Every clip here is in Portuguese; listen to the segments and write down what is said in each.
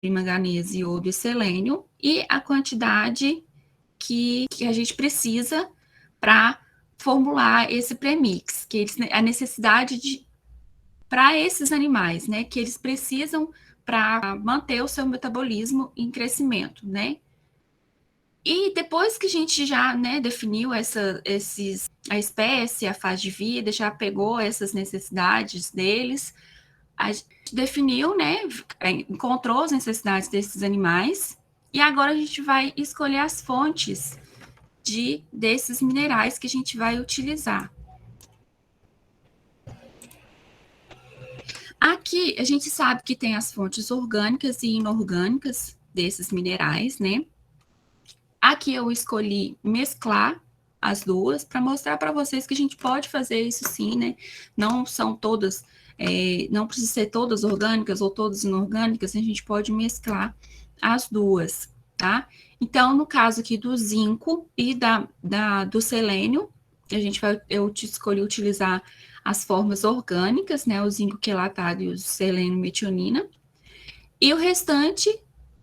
manganês, iodo e selênio, e a quantidade que a gente precisa para formular esse premix, que a necessidade de para esses animais, né, que eles precisam para manter o seu metabolismo em crescimento, né? E depois que a gente já, né, definiu a espécie, a fase de vida, já pegou essas necessidades deles, a gente definiu, né, encontrou as necessidades desses animais, e agora a gente vai escolher as fontes desses minerais que a gente vai utilizar. Aqui a gente sabe que tem as fontes orgânicas e inorgânicas desses minerais, né? Aqui eu escolhi mesclar as duas para mostrar para vocês que a gente pode fazer isso sim, né? Não são todas, não precisa ser todas orgânicas ou todas inorgânicas, a gente pode mesclar as duas, tá? Então, no caso aqui do zinco e do selênio, eu escolhi utilizar as formas orgânicas, né? O zinco quelatado e o selênio metionina. E o restante,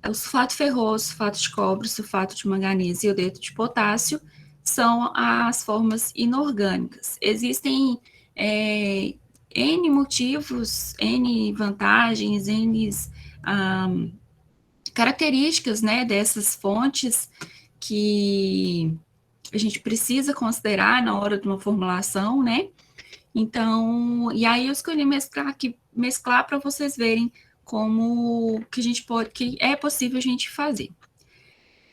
o sulfato ferroso, sulfato de cobre, sulfato de manganês e iodeto de potássio, são as formas inorgânicas. Existem N motivos, N vantagens, N características, né, dessas fontes que a gente precisa considerar na hora de uma formulação, né? Então, e aí eu escolhi mesclar para vocês verem como que a gente pode, que é possível a gente fazer.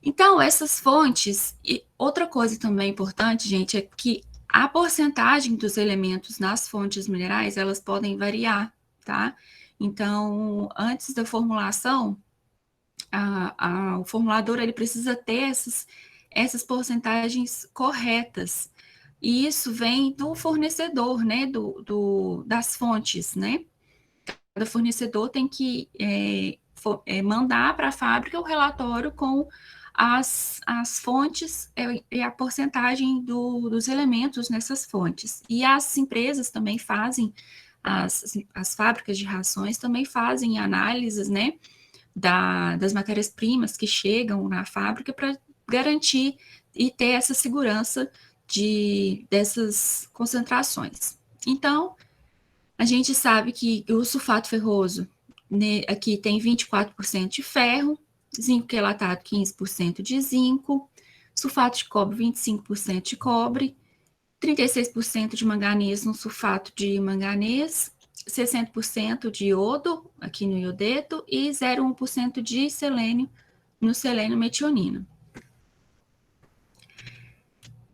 Então, essas fontes, e outra coisa também importante, gente, é que a porcentagem dos elementos nas fontes minerais, elas podem variar, tá? Então, antes da formulação, o formulador ele precisa ter essas porcentagens corretas. E isso vem do fornecedor, né? Das fontes, né? Cada fornecedor tem que mandar para a fábrica o relatório com as fontes e a porcentagem dos elementos nessas fontes. E as empresas também fazem, as fábricas de rações também fazem análises, né? Das matérias-primas que chegam na fábrica para garantir e ter essa segurança dessas concentrações. Então, a gente sabe que o sulfato ferroso, né, aqui tem 24% de ferro, zinco quelatado 15% de zinco, sulfato de cobre 25% de cobre, 36% de manganês no sulfato de manganês, 60% de iodo, aqui no iodeto, e 0,1% de selênio no selênio metionina.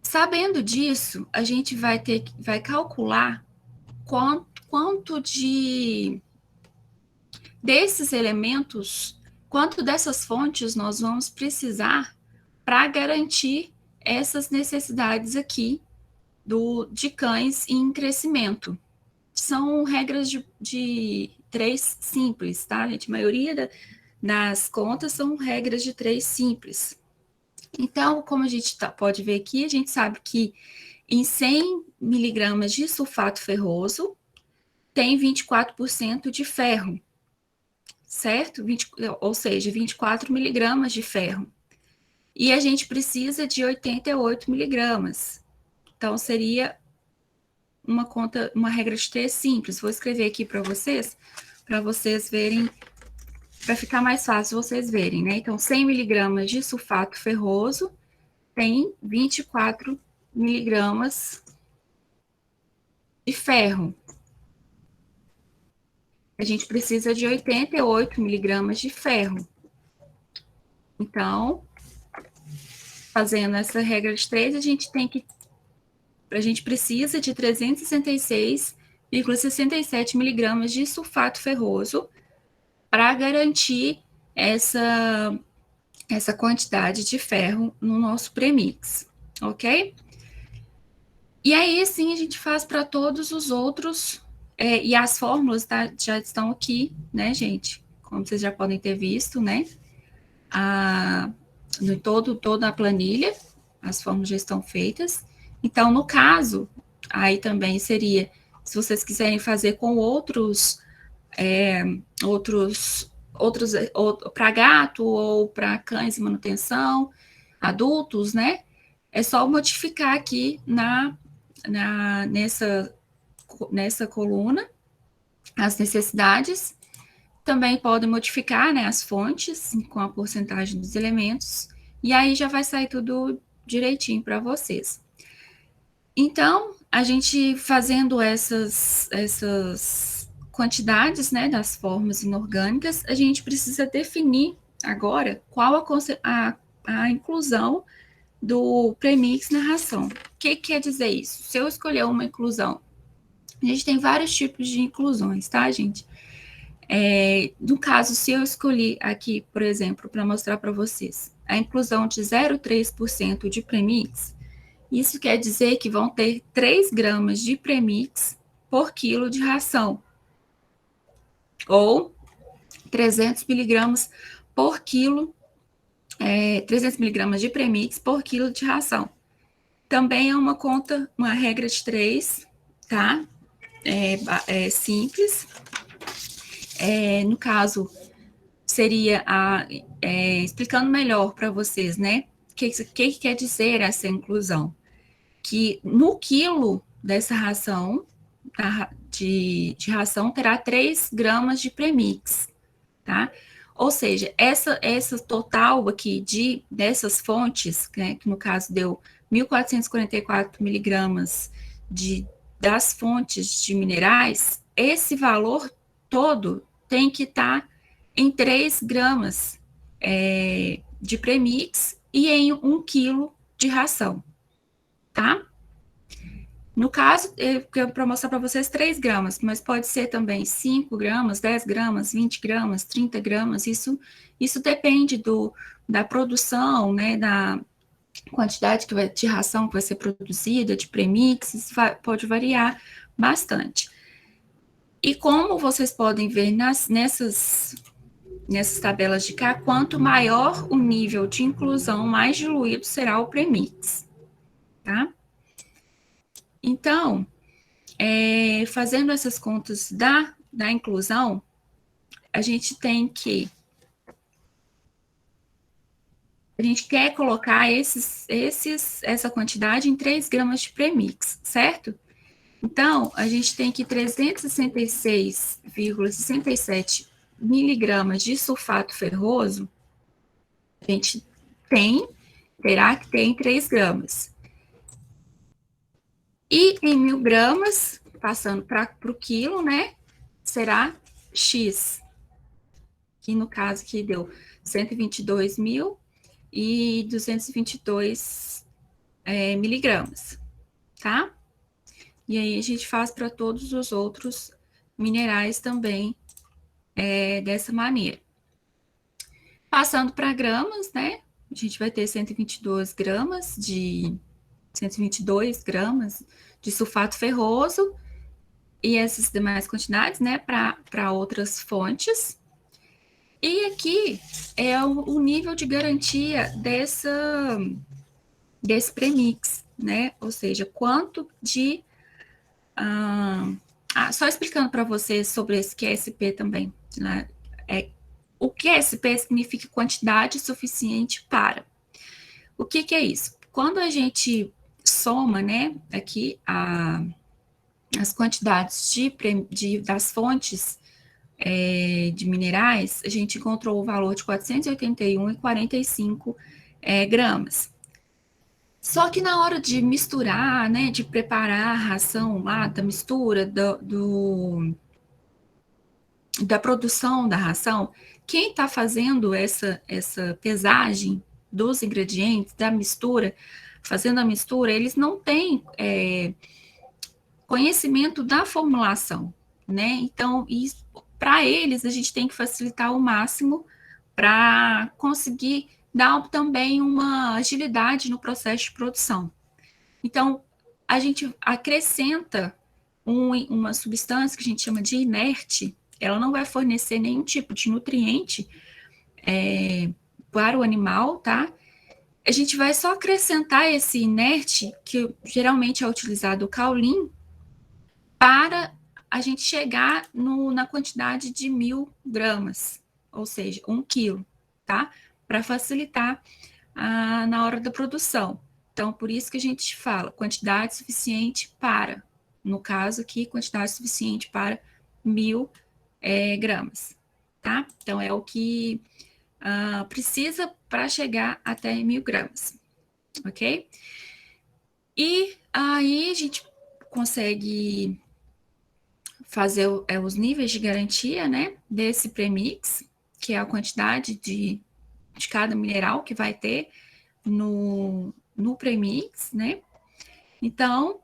Sabendo disso, a gente vai calcular quanto desses elementos, quanto dessas fontes nós vamos precisar para garantir essas necessidades aqui de cães em crescimento. São regras de 3 simples, tá, gente? A maioria das contas são regras de 3 simples. Então, como a gente pode ver aqui, a gente sabe que em 100 miligramas de sulfato ferroso, tem 24% de ferro, certo? Ou seja, 24 miligramas de ferro. E a gente precisa de 88 miligramas. Então, seria uma regra de 3 simples. Vou escrever aqui para vocês verem, para ficar mais fácil vocês verem, né? Então, 100 miligramas de sulfato ferroso tem 24 miligramas de ferro. A gente precisa de 88 miligramas de ferro. Então, fazendo essa regra de 3, a gente precisa de 366,67 miligramas de sulfato ferroso para garantir essa quantidade de ferro no nosso premix, ok? E aí, sim, a gente faz para todos os outros, e as fórmulas já estão aqui, né, gente? Como vocês já podem ter visto, né? Toda a planilha, as fórmulas já estão feitas. Então, no caso, aí também seria, se vocês quiserem fazer com outros outros, para gato ou para cães em manutenção, adultos, né? É só modificar aqui nessa coluna as necessidades. Também podem modificar, né, as fontes com a porcentagem dos elementos, e aí já vai sair tudo direitinho para vocês. Então, a gente fazendo essas quantidades, né, das formas inorgânicas, a gente precisa definir agora qual a inclusão do premix na ração. O que quer dizer isso? Se eu escolher uma inclusão, a gente tem vários tipos de inclusões, tá, gente? No caso, se eu escolhi aqui, por exemplo, para mostrar para vocês, a inclusão de 0,3% de premix, isso quer dizer que vão ter 3 gramas de premix por quilo de ração, ou 300 miligramas por quilo, 300 miligramas de premix por quilo de ração. Também é uma regra de 3, tá? É simples. No caso, seria explicando melhor para vocês, né? O que quer dizer essa inclusão? Que no quilo dessa ração, de ração, terá 3 gramas de premix, tá? Ou seja, essa total aqui dessas fontes, né, que no caso deu 1.444 miligramas das fontes de minerais, esse valor todo tem que estar em 3 gramas de premix e em 1 quilo de ração, tá? No caso, eu quero mostrar para vocês 3 gramas, mas pode ser também 5 gramas, 10 gramas, 20 gramas, 30 gramas, isso depende da produção, né, da quantidade de ração que vai ser produzida, de premix, isso pode variar bastante. E como vocês podem ver nessas tabelas de cá, quanto maior o nível de inclusão, mais diluído será o premix, tá? Então, fazendo essas contas da inclusão, a gente quer colocar essa quantidade em 3 gramas de premix, certo? Então, a gente tem que 366,67 miligramas de sulfato ferroso, a gente terá que ter em 3 gramas. E em 1.000 gramas, passando para o quilo, né, será X, que no caso aqui deu 122.222 miligramas, tá? E aí a gente faz para todos os outros minerais também dessa maneira. Passando para gramas, né? A gente vai ter 122 gramas de sulfato ferroso e essas demais quantidades, né, para outras fontes. E aqui é o nível de garantia desse premix, né? Ou seja, quanto de... só explicando para vocês sobre esse QSP também, né? O QSP significa quantidade suficiente para. O que é isso? Quando a gente soma, né, aqui as quantidades das fontes de minerais, a gente encontrou o valor de 481,45 gramas. Só que na hora de misturar, né, de preparar a ração lá, da mistura, da produção da ração, quem está fazendo essa pesagem dos ingredientes, da mistura, fazendo a mistura, eles não têm conhecimento da formulação, né? Então, para eles, a gente tem que facilitar ao máximo para conseguir dar também uma agilidade no processo de produção. Então, a gente acrescenta uma substância que a gente chama de inerte, ela não vai fornecer nenhum tipo de nutriente para o animal, tá? A gente vai só acrescentar esse inerte, que geralmente é utilizado o caulin, para a gente chegar na quantidade de 1.000 gramas, ou seja, 1 quilo, tá? Para facilitar na hora da produção. Então, por isso que a gente fala quantidade suficiente para, no caso aqui, quantidade suficiente para 1.000 gramas, tá? Então, é o que precisa para chegar até 1.000 gramas, ok? E aí a gente consegue fazer os níveis de garantia, né, desse premix, que é a quantidade de cada mineral que vai ter no premix, né? Então,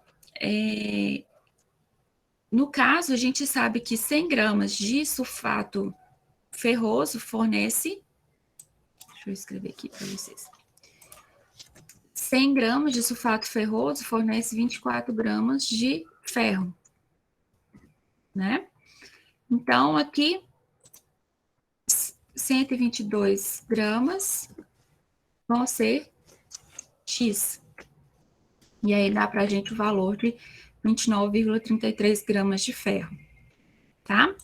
no caso, a gente sabe que 100 gramas de sulfato ferroso fornece, deixa eu escrever aqui para vocês, 100 gramas de sulfato ferroso fornece 24 gramas de ferro, né? Então, aqui, 122 gramas vão ser X. E aí dá para a gente o valor de 29,33 gramas de ferro, tá?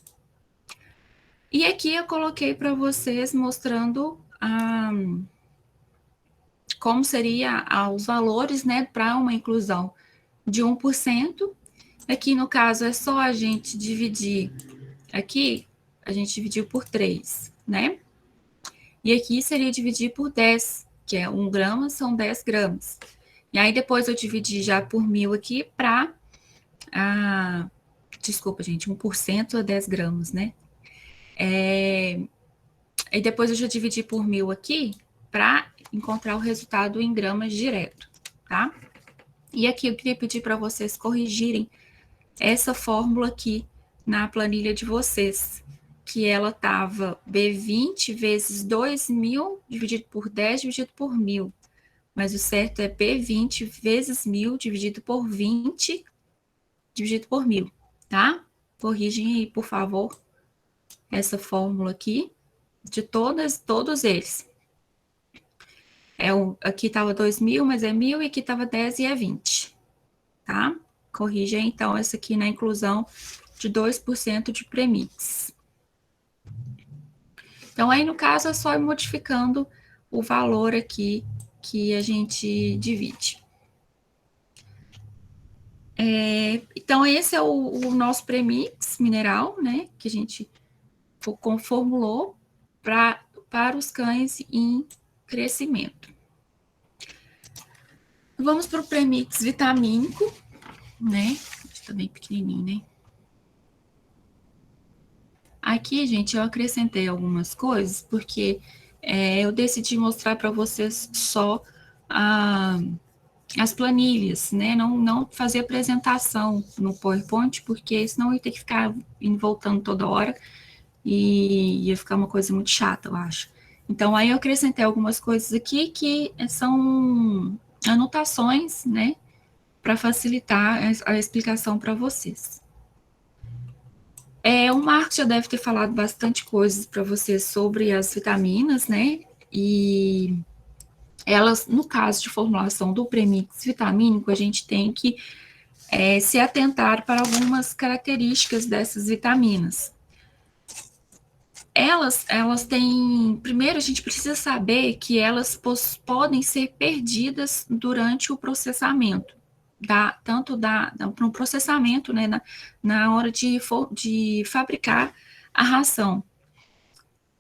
E aqui eu coloquei para vocês mostrando como seria os valores, né, para uma inclusão de 1%. Aqui, no caso, é só a gente dividir, aqui, a gente dividiu por 3, né? E aqui seria dividir por 10, que é 1 grama, são 10 gramas. E aí, depois eu dividi já por 1.000 aqui para... desculpa, gente, 1% é 10 gramas, né? E depois eu já dividi por 1.000 aqui para encontrar o resultado em gramas direto, tá? E aqui eu queria pedir para vocês corrigirem essa fórmula aqui na planilha de vocês, que ela estava B20 vezes 2.000 dividido por 10 dividido por 1.000. Mas o certo é B20 vezes 1.000 dividido por 20 dividido por 1.000, tá? Corrigem aí, por favor, essa fórmula aqui de todos eles. Aqui estava 2.000, mas é 1.000, e aqui estava 10 e é 20, tá? Corrija então essa aqui na inclusão de 2% de premix. Então, aí no caso é só ir modificando o valor aqui que a gente divide. Então, esse é o nosso premix mineral, né? Que a gente formulou para os cães em crescimento. Vamos para o premix vitamínico, né? Está bem pequenininho, né? Aqui, gente, eu acrescentei algumas coisas, porque eu decidi mostrar para vocês só as planilhas, né? Não fazer apresentação no PowerPoint, porque senão eu ia ter que ficar indo voltando toda hora e ia ficar uma coisa muito chata, eu acho. Então, aí eu acrescentei algumas coisas aqui que são anotações, né? Para facilitar a explicação para vocês. O Marcos já deve ter falado bastante coisas para vocês sobre as vitaminas, né? E elas, no caso de formulação do premix vitamínico, a gente tem que se atentar para algumas características dessas vitaminas. Elas têm... Primeiro, a gente precisa saber que elas podem ser perdidas durante o processamento. Tanto no processamento, né, na hora de fabricar a ração,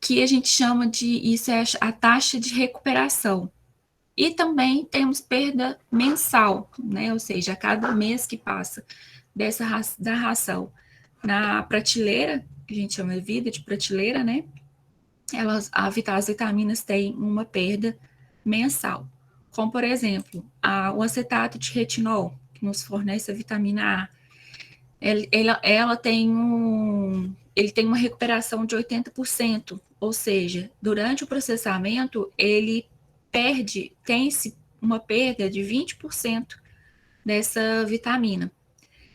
que a gente chama isso é a taxa de recuperação. E também temos perda mensal, né, ou seja, a cada mês que passa da ração na prateleira, que a gente chama de vida de prateleira, né, as vitaminas têm uma perda mensal. Como, por exemplo, o acetato de retinol, que nos fornece a vitamina A, ela tem ele tem uma recuperação de 80%, ou seja, durante o processamento, ele tem-se uma perda de 20% dessa vitamina.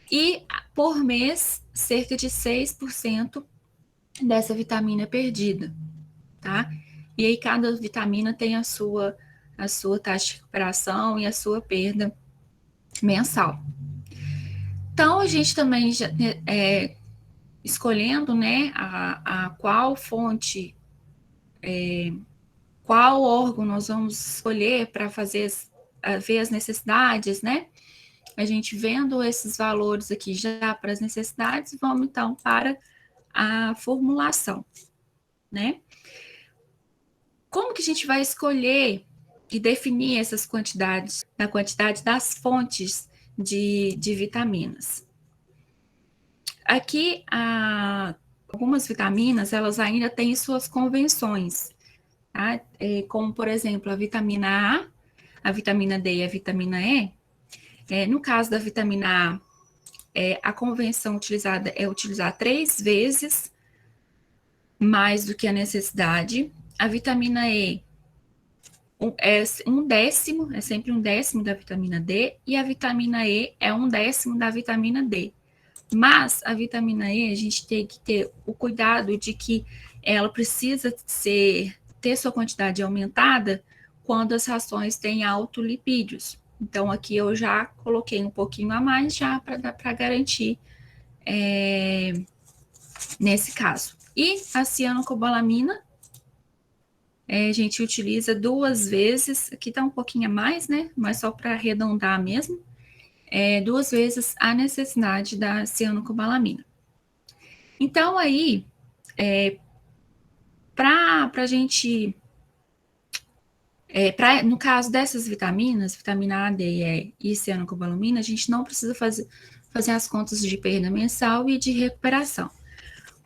E, por mês, cerca de 6% dessa vitamina perdida, tá? E aí cada vitamina tem a sua taxa de recuperação e a sua perda mensal. Então, a gente também escolhendo, né, a qual fonte qual órgão nós vamos escolher para ver as necessidades, né? A gente vendo esses valores aqui já para as necessidades, vamos então para a formulação, né? Como que a gente vai escolher e definir essas quantidades, da quantidade das fontes de vitaminas? Aqui, algumas vitaminas, elas ainda têm suas convenções, tá? Como, por exemplo, a vitamina A, a vitamina D e a vitamina E. No caso da vitamina A, a convenção utilizada é utilizar 3 vezes mais do que a necessidade. A vitamina E é sempre 1/10 da vitamina D, e a vitamina E é 1/10 da vitamina D. Mas a vitamina E, a gente tem que ter o cuidado de que ela precisa ter sua quantidade aumentada quando as rações têm alto lipídios. Então, aqui eu já coloquei um pouquinho a mais já para garantir nesse caso. E a cianocobalamina, a gente utiliza 2 vezes, aqui tá um pouquinho a mais, né? Mas só para arredondar mesmo, 2 vezes a necessidade da cianocobalamina. Então, aí, para a gente, no caso dessas vitaminas, vitamina A, D, E e cianocobalamina, a gente não precisa fazer as contas de perda mensal e de recuperação.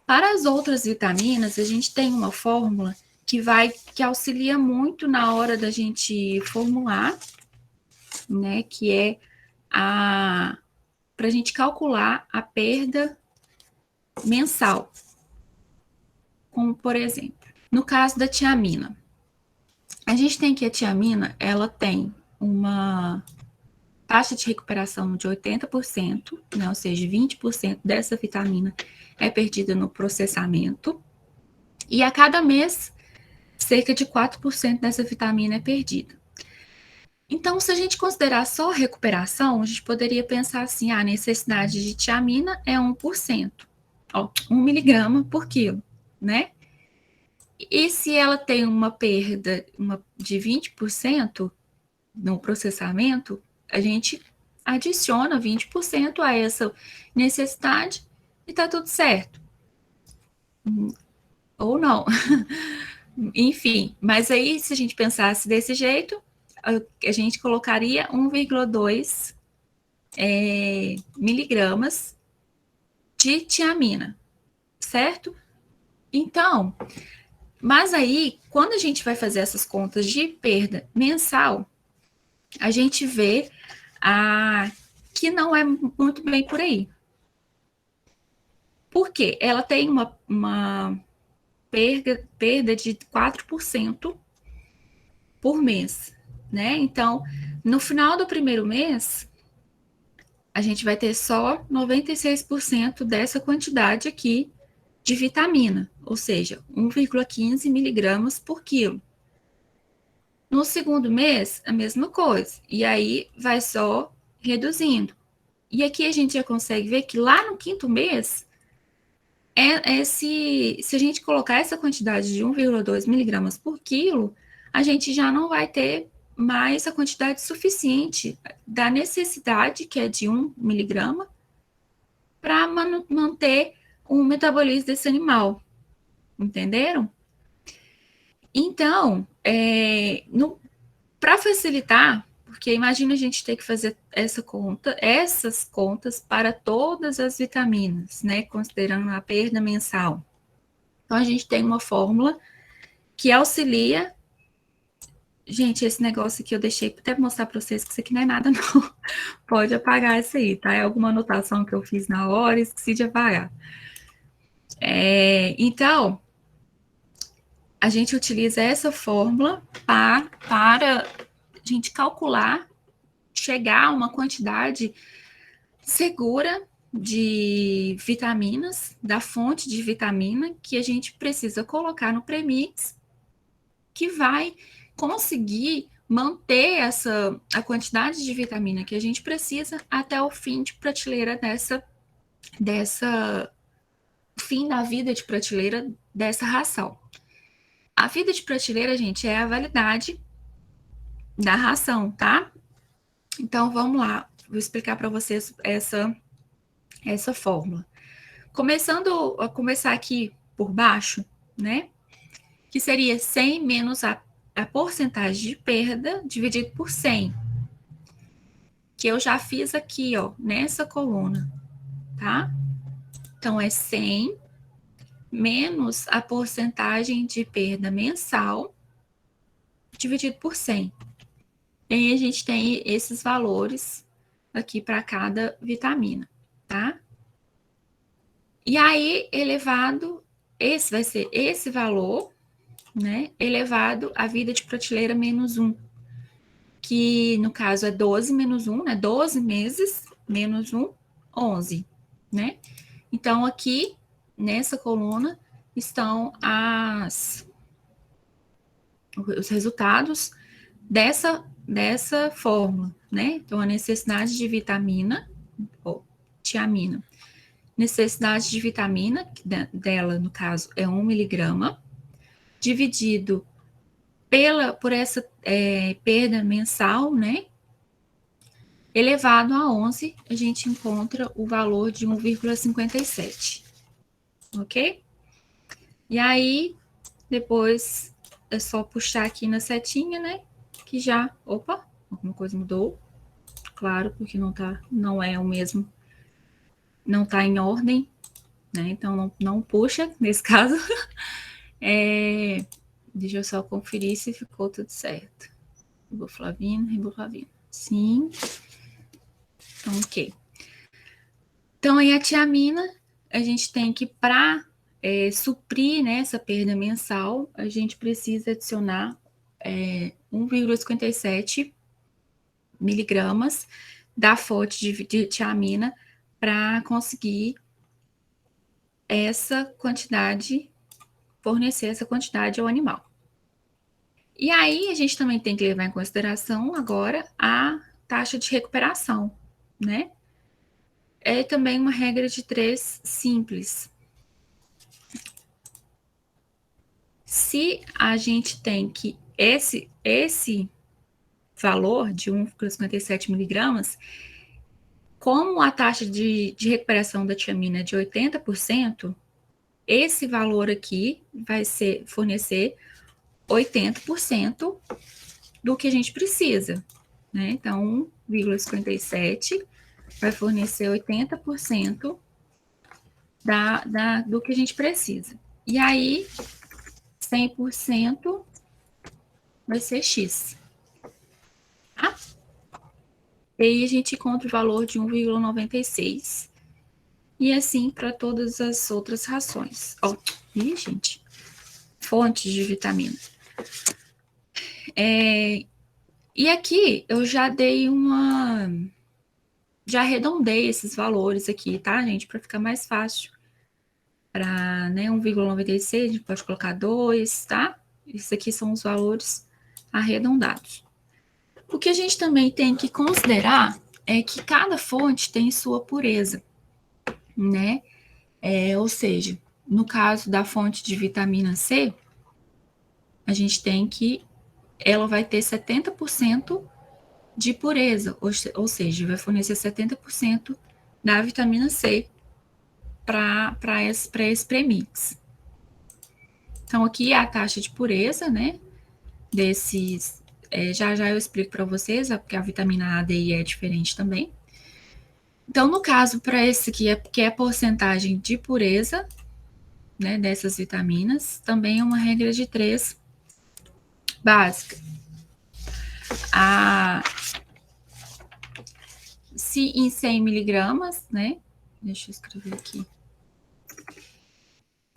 Para as outras vitaminas, a gente tem uma fórmula que auxilia muito na hora da gente formular, né, que é para a gente calcular a perda mensal. Como, por exemplo, no caso da tiamina. A gente tem que a tiamina, ela tem uma taxa de recuperação de 80%, né, ou seja, 20% dessa vitamina é perdida no processamento, e a cada mês, cerca de 4% dessa vitamina é perdida. Então, se a gente considerar só recuperação, a gente poderia pensar assim, a necessidade de tiamina é 1%, 1 miligrama por quilo, né? E se ela tem uma perda de 20% no processamento, a gente adiciona 20% a essa necessidade e tá tudo certo. Ou não. Enfim, mas aí se a gente pensasse desse jeito, a gente colocaria 1,2 miligramas de tiamina, certo? Então, mas aí, quando a gente vai fazer essas contas de perda mensal, a gente vê que não é muito bem por aí. Por quê? Ela tem uma perda de 4% por mês, né? Então, no final do primeiro mês, a gente vai ter só 96% dessa quantidade aqui de vitamina, ou seja, 1,15 miligramas por quilo. No segundo mês, a mesma coisa, e aí vai só reduzindo. E aqui a gente já consegue ver que lá no quinto mês, se a gente colocar essa quantidade de 1,2 miligramas por quilo, a gente já não vai ter mais a quantidade suficiente da necessidade, que é de 1 miligrama, para manter o metabolismo desse animal. Entenderam? Então, para facilitar, porque imagina a gente ter que fazer essas contas para todas as vitaminas, né? Considerando a perda mensal. Então, a gente tem uma fórmula que auxilia. Gente, esse negócio aqui eu deixei para até mostrar para vocês que isso aqui não é nada, não. Pode apagar isso aí, tá? É alguma anotação que eu fiz na hora e esqueci de apagar. Então, a gente utiliza essa fórmula para a gente calcular, chegar a uma quantidade segura de vitaminas, da fonte de vitamina que a gente precisa colocar no premix, que vai conseguir manter a quantidade de vitamina que a gente precisa até o fim de prateleira dessa fim da vida de prateleira dessa ração. A vida de prateleira, gente, é a validade da ração, tá? Então, vamos lá. Vou explicar para vocês essa fórmula. Começar aqui por baixo, né? Que seria 100 menos a porcentagem de perda dividido por 100. Que eu já fiz aqui, ó, nessa coluna, tá? Então, é 100 menos a porcentagem de perda mensal dividido por 100. E aí a gente tem esses valores aqui para cada vitamina, tá? E aí, elevado, esse vai ser esse valor, né? Elevado à vida de prateleira menos 1, que no caso é 12 menos 1, né? 12 meses menos 1, 11, né? Então, aqui, nessa coluna, estão os resultados dessa fórmula, né? Então, a necessidade de vitamina, ou tiamina, necessidade de vitamina, dela, no caso, é 1 miligrama, dividido por essa perda mensal, né? Elevado a 11, a gente encontra o valor de 1,57, ok? E aí, depois é só puxar aqui na setinha, né? Que já, opa, alguma coisa mudou, claro, porque não é o mesmo, não tá em ordem, né? Então não puxa, nesse caso. Deixa eu só conferir se ficou tudo certo. Riboflavina. Sim. Então, ok. Então, aí a tiamina, a gente tem que, para suprir, né, essa perda mensal, a gente precisa adicionar 1,57 miligramas da fonte de tiamina para conseguir fornecer essa quantidade ao animal. E aí, a gente também tem que levar em consideração agora a taxa de recuperação, né? É também uma regra de 3 simples. Se a gente tem que esse valor de 1,57 miligramas, como a taxa de recuperação da tiamina é de 80%, esse valor aqui vai fornecer 80% do que a gente precisa, né? Então, 1,57 vai fornecer 80% do que a gente precisa. E aí, 100% vai ser X. Tá? E aí a gente encontra o valor de 1,96. E assim para todas as outras rações. Ó, e, gente, fontes de vitamina. E aqui eu já dei já arredondei esses valores aqui, tá, gente? Para ficar mais fácil. Para, né, 1,96, a gente pode colocar 2, tá? Esses aqui são os valores arredondados. O que a gente também tem que considerar é que cada fonte tem sua pureza, né? Ou seja, no caso da fonte de vitamina C, a gente tem que ela vai ter 70% de pureza, ou seja, vai fornecer 70% da vitamina C para esse premix. Então, aqui é a taxa de pureza, né? Desses. Já eu explico para vocês, porque a vitamina A, D e E é diferente também. Então, no caso, para esse aqui, que é a porcentagem de pureza, né, dessas vitaminas, também é uma regra de 3 básica. Se em 100 miligramas, né? Deixa eu escrever aqui.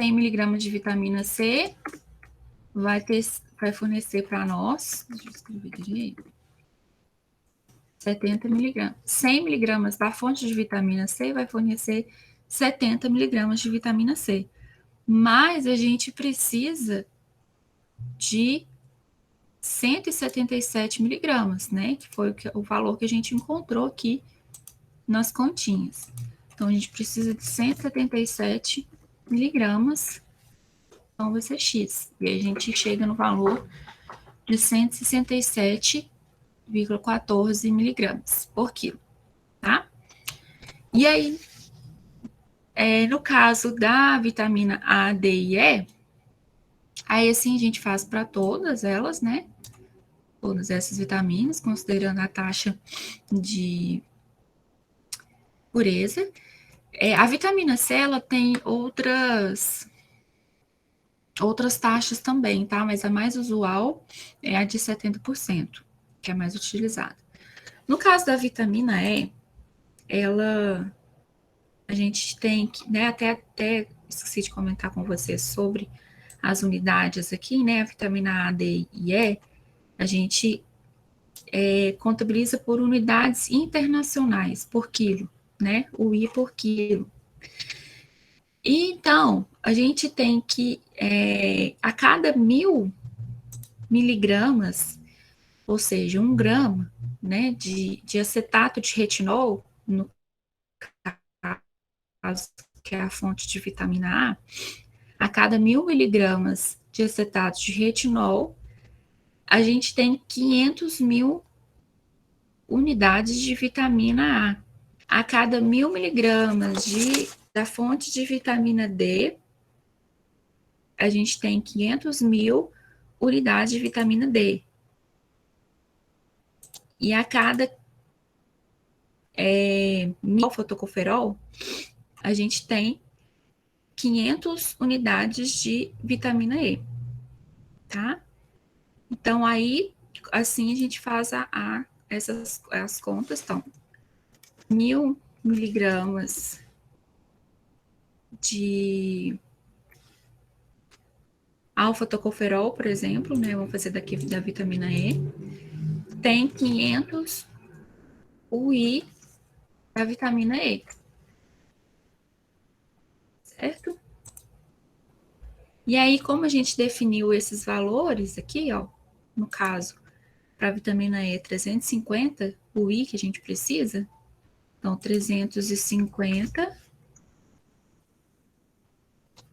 100 miligramas de vitamina C vai fornecer para nós, deixa eu escrever direito, 70 miligramas. 100 miligramas da fonte de vitamina C vai fornecer 70 miligramas de vitamina C. Mas a gente precisa de 177 miligramas, né? Que foi o valor que a gente encontrou aqui nas continhas. Então, a gente precisa de 177 miligramas vai ser X. E a gente chega no valor de 167,14 miligramas por quilo, tá? E aí, no caso da vitamina A, D e E, aí assim a gente faz para todas elas, né? Todas essas vitaminas, considerando a taxa de pureza. A vitamina C, ela tem outras taxas também, tá? Mas a mais usual é a de 70%, que é a mais utilizada. No caso da vitamina E, a gente tem que, né, até esqueci de comentar com você sobre as unidades aqui, né, a vitamina A, D e E, a gente contabiliza por unidades internacionais, por quilo, né, o I por quilo. E, então, a gente tem que, a cada 1.000 miligramas, ou seja, 1 grama, né, de acetato de retinol, no caso, que é a fonte de vitamina A cada 1.000 miligramas de acetato de retinol, a gente tem 500 mil unidades de vitamina A. A cada 1.000 miligramas da fonte de vitamina D, a gente tem 500 mil unidades de vitamina D. E a cada alfa-tocoferol, a gente tem 500 unidades de vitamina E, tá? Então, aí, assim, a gente faz as contas, então, 1.000 miligramas de alfa-tocoferol, por exemplo, né, vamos fazer daqui da vitamina E, tem 500 UI da vitamina E, certo? E aí, como a gente definiu esses valores aqui, ó, no caso, para a vitamina E, 350 UI que a gente precisa, então 350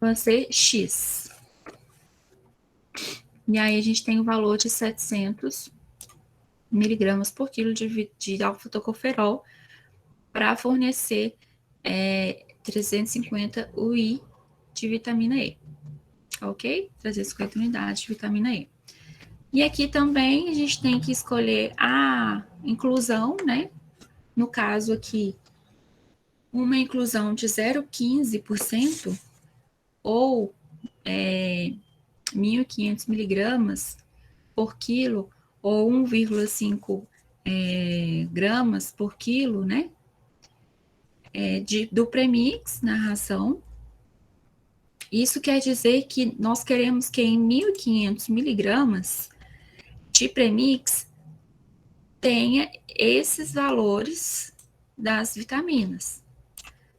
vai ser X. E aí a gente tem o valor de 700 miligramas por quilo de alfa-tocoferol para fornecer 350 UI de vitamina E, ok? 350 unidades de vitamina E. E aqui também a gente tem que escolher a inclusão, né? No caso aqui, uma inclusão de 0,15% ou 1.500 miligramas por quilo ou 1,5 gramas por quilo, né? Do premix na ração. Isso quer dizer que nós queremos que em 1.500 miligramas de premix tenha esses valores das vitaminas.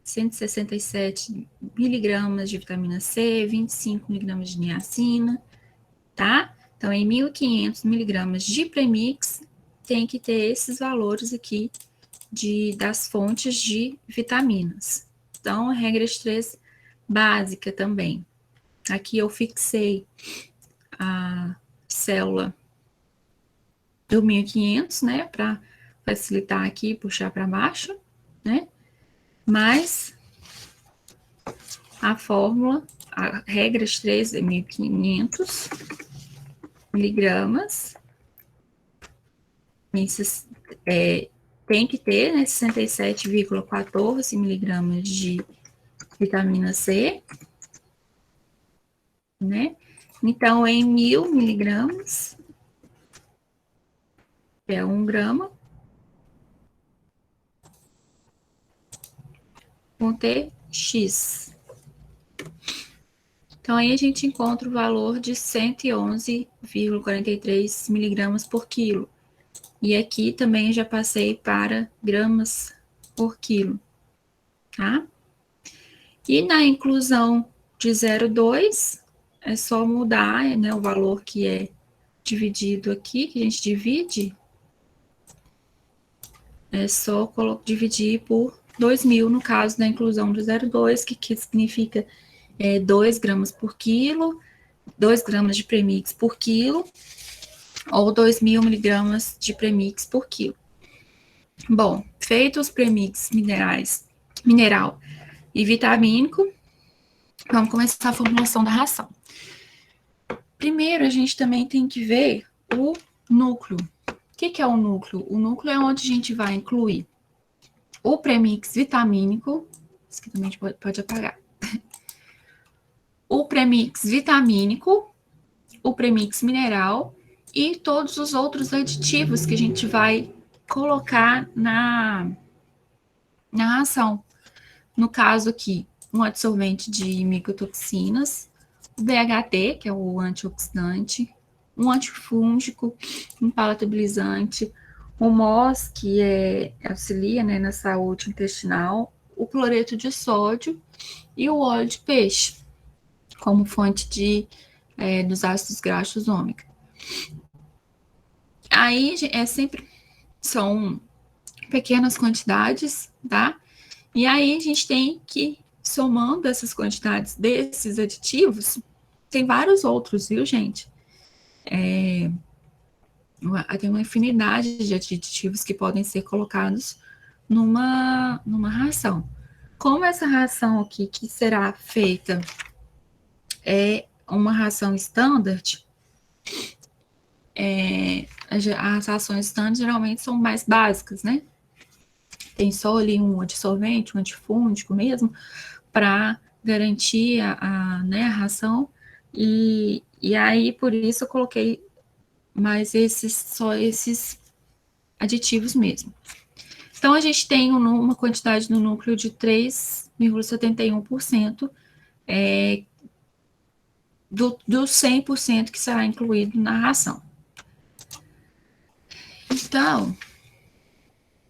167 miligramas de vitamina C, 25 miligramas de niacina, tá? Então, em 1.500 miligramas de premix, tem que ter esses valores aqui das fontes de vitaminas. Então, a regra de 3 básica também. Aqui eu fixei a célula do 1.500, né, para facilitar aqui, puxar para baixo, né? Mas a fórmula, a regra de 3 é 1.500 miligramas. Tem que ter, né, 67,14 miligramas de vitamina C, né? Então, em 1.000 miligramas, é 1 grama, vão ter X. Então, aí a gente encontra o valor de 111,43 miligramas por quilo. E aqui também eu já passei para gramas por quilo, tá? E na inclusão de 0,2, é só mudar, né, o valor que é dividido aqui, que a gente divide, é só dividir por 2.000, no caso da inclusão de 0,2, que significa 2 gramas por quilo, 2 gramas de premix por quilo ou 2.000 miligramas de premix por quilo. Bom, feitos os premix mineral e vitamínico, vamos começar a formulação da ração. Primeiro, a gente também tem que ver o núcleo. O que é o núcleo? O núcleo é onde a gente vai incluir o premix vitamínico, isso aqui também pode apagar, o premix vitamínico, o premix mineral e todos os outros aditivos que a gente vai colocar na ração. No caso aqui, um absorvente de micotoxinas, o DHT, que é o antioxidante, um antifúngico, um palatabilizante, o MOS, que auxilia, né, na saúde intestinal, o cloreto de sódio e o óleo de peixe, como fonte dos ácidos graxos ômega. Aí sempre são pequenas quantidades, tá? E aí a gente tem que, somando essas quantidades desses aditivos, tem vários outros, viu, gente? Tem uma infinidade de aditivos que podem ser colocados numa ração. Como essa ração aqui que será feita é uma ração standard, as rações standard geralmente são mais básicas, né? Tem só ali um absorvente, um antifúngico mesmo, para garantir a ração. E aí, por isso, eu coloquei mais só esses aditivos mesmo. Então, a gente tem uma quantidade no núcleo de 3,71% do 100% que será incluído na ração. Então,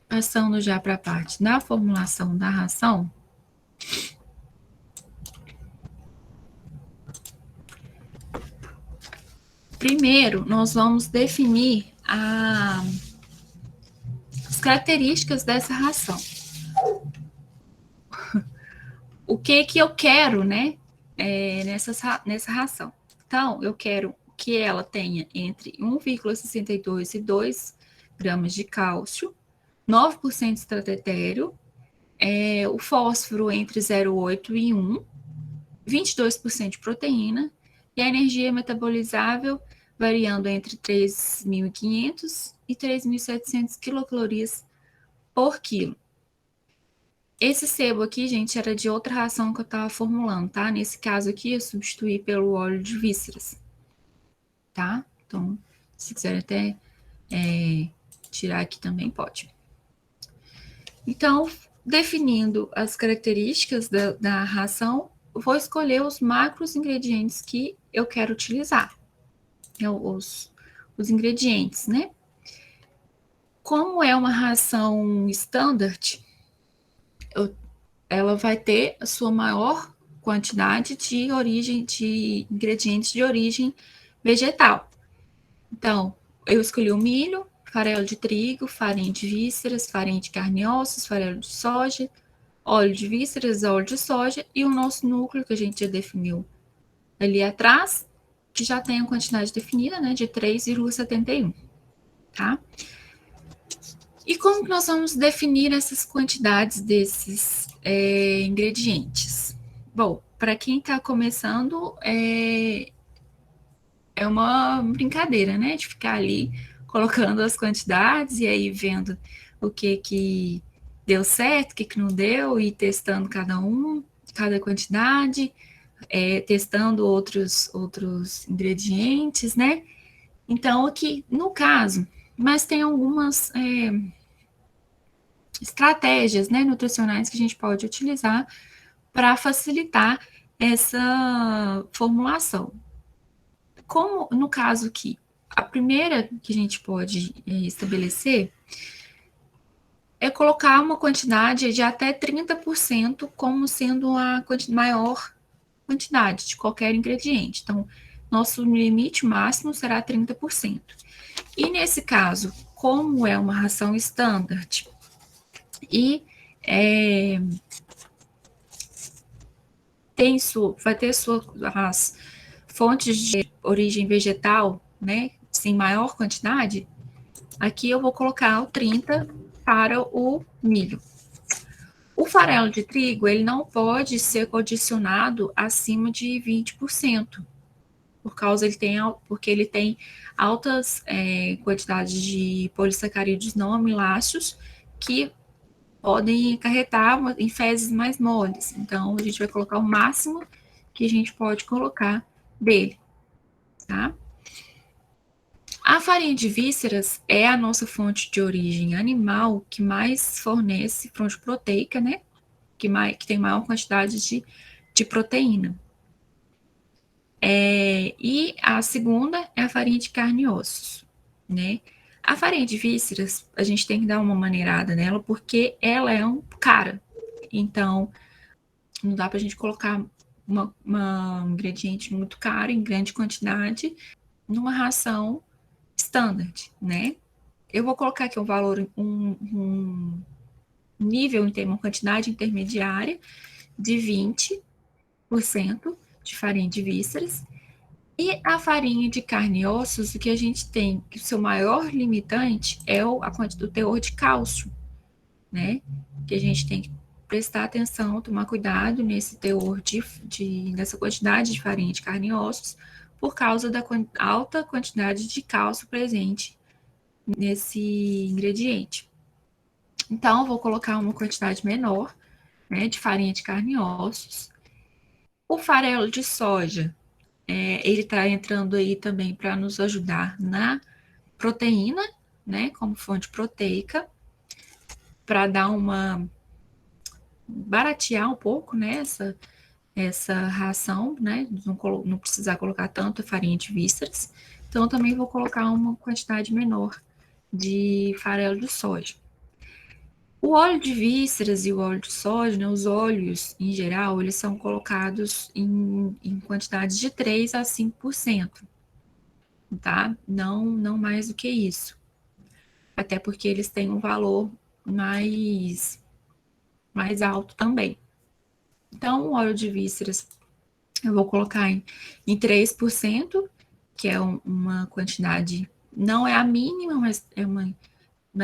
passando já para a parte da formulação da ração, primeiro nós vamos definir as características dessa ração. O que eu quero, né, nessa ração? Então, eu quero que ela tenha entre 1,62 e 2 gramas de cálcio, 9% de estratério, o fósforo entre 0,8 e 1, 22% de proteína e a energia metabolizável variando entre 3.500 e 3.700 quilocalorias por quilo. Esse sebo aqui, gente, era de outra ração que eu estava formulando, tá? Nesse caso aqui, eu substituí pelo óleo de vísceras, tá? Então, se quiser até tirar aqui também pode. Então, definindo as características da ração, eu vou escolher os macros ingredientes que eu quero utilizar. Os ingredientes, né? Como é uma ração standard, ela vai ter a sua maior quantidade de ingredientes de origem vegetal. Então, eu escolhi o milho, farelo de trigo, farinha de vísceras, farinha de carne e ossos, farelo de soja, óleo de vísceras, óleo de soja e o nosso núcleo que a gente já definiu ali atrás, que já tem a quantidade definida, né, de 3,71, tá? E como que nós vamos definir essas quantidades desses ingredientes? Bom, para quem está começando, é uma brincadeira, né? De ficar ali colocando as quantidades e aí vendo o que deu certo, o que não deu, e testando cada quantidade, testando outros ingredientes, né? Então, aqui, no caso, mas tem algumas estratégias, né, nutricionais que a gente pode utilizar para facilitar essa formulação. Como no caso aqui, a primeira que a gente pode estabelecer é colocar uma quantidade de até 30% como sendo a maior quantidade de qualquer ingrediente. Então, nosso limite máximo será 30%. E nesse caso, como é uma ração standard e vai ter fontes de origem vegetal, né, sem maior quantidade, aqui eu vou colocar o 30 para o milho. O farelo de trigo, ele não pode ser condicionado acima de 20%, porque ele tem altas quantidades de polissacarídeos não amiláceos que podem acarretar em fezes mais moles. Então, a gente vai colocar o máximo que a gente pode colocar dele, tá? A farinha de vísceras é a nossa fonte de origem animal que mais fornece fonte proteica, né? Que tem maior quantidade de proteína. E a segunda é a farinha de carne e ossos, né? A farinha de vísceras, a gente tem que dar uma maneirada nela, porque ela é cara. Então, não dá pra gente colocar um ingrediente muito caro, em grande quantidade, numa ração standard, né? Eu vou colocar aqui um valor, um nível, uma quantidade intermediária de 20% de farinha de vísceras. E a farinha de carne e ossos, o que a gente tem, que o seu maior limitante é o teor de cálcio, né? Que a gente tem que prestar atenção, tomar cuidado nesse teor nessa quantidade de farinha de carne e ossos, por causa da alta quantidade de cálcio presente nesse ingrediente. Então, eu vou colocar uma quantidade menor, né, de farinha de carne e ossos. O farelo de soja, ele está entrando aí também para nos ajudar na proteína, né, como fonte proteica, para dar baratear um pouco, né, essa ração, né, não precisar colocar tanta farinha de vísceras. Então, também vou colocar uma quantidade menor de farelo de soja. O óleo de vísceras e o óleo de soja, né, os óleos em geral, eles são colocados em quantidades de 3 a 5%, tá? Não mais do que isso. Até porque eles têm um valor mais alto também. Então, o óleo de vísceras eu vou colocar em 3%, que é uma quantidade, não é a mínima, mas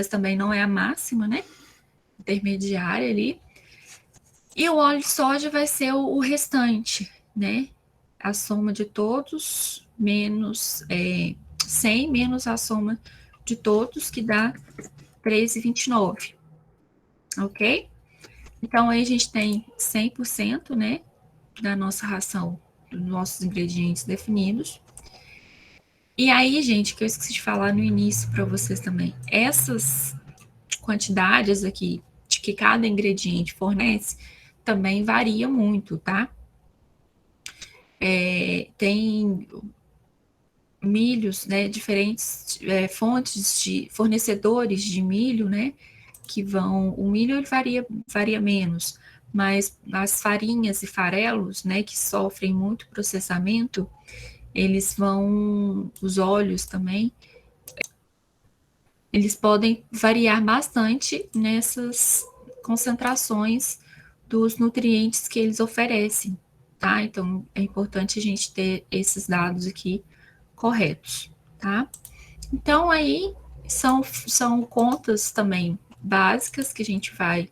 também não é a máxima, né? Intermediária ali. E o óleo de soja vai ser o restante, né? A soma de todos menos 100 menos a soma de todos, que dá 3,29, ok? Então, aí a gente tem 100%, né, da nossa ração, dos nossos ingredientes definidos. E aí, gente, que eu esqueci de falar no início para vocês também, essas quantidades aqui de que cada ingrediente fornece também varia muito, tá? Tem milhos, né, diferentes fontes de fornecedores de milho, né, que o milho ele varia menos, mas as farinhas e farelos, né, que sofrem muito processamento, os óleos também, eles podem variar bastante nessas concentrações dos nutrientes que eles oferecem, tá? Então, é importante a gente ter esses dados aqui corretos, tá? Então, aí são contas também básicas que a gente vai,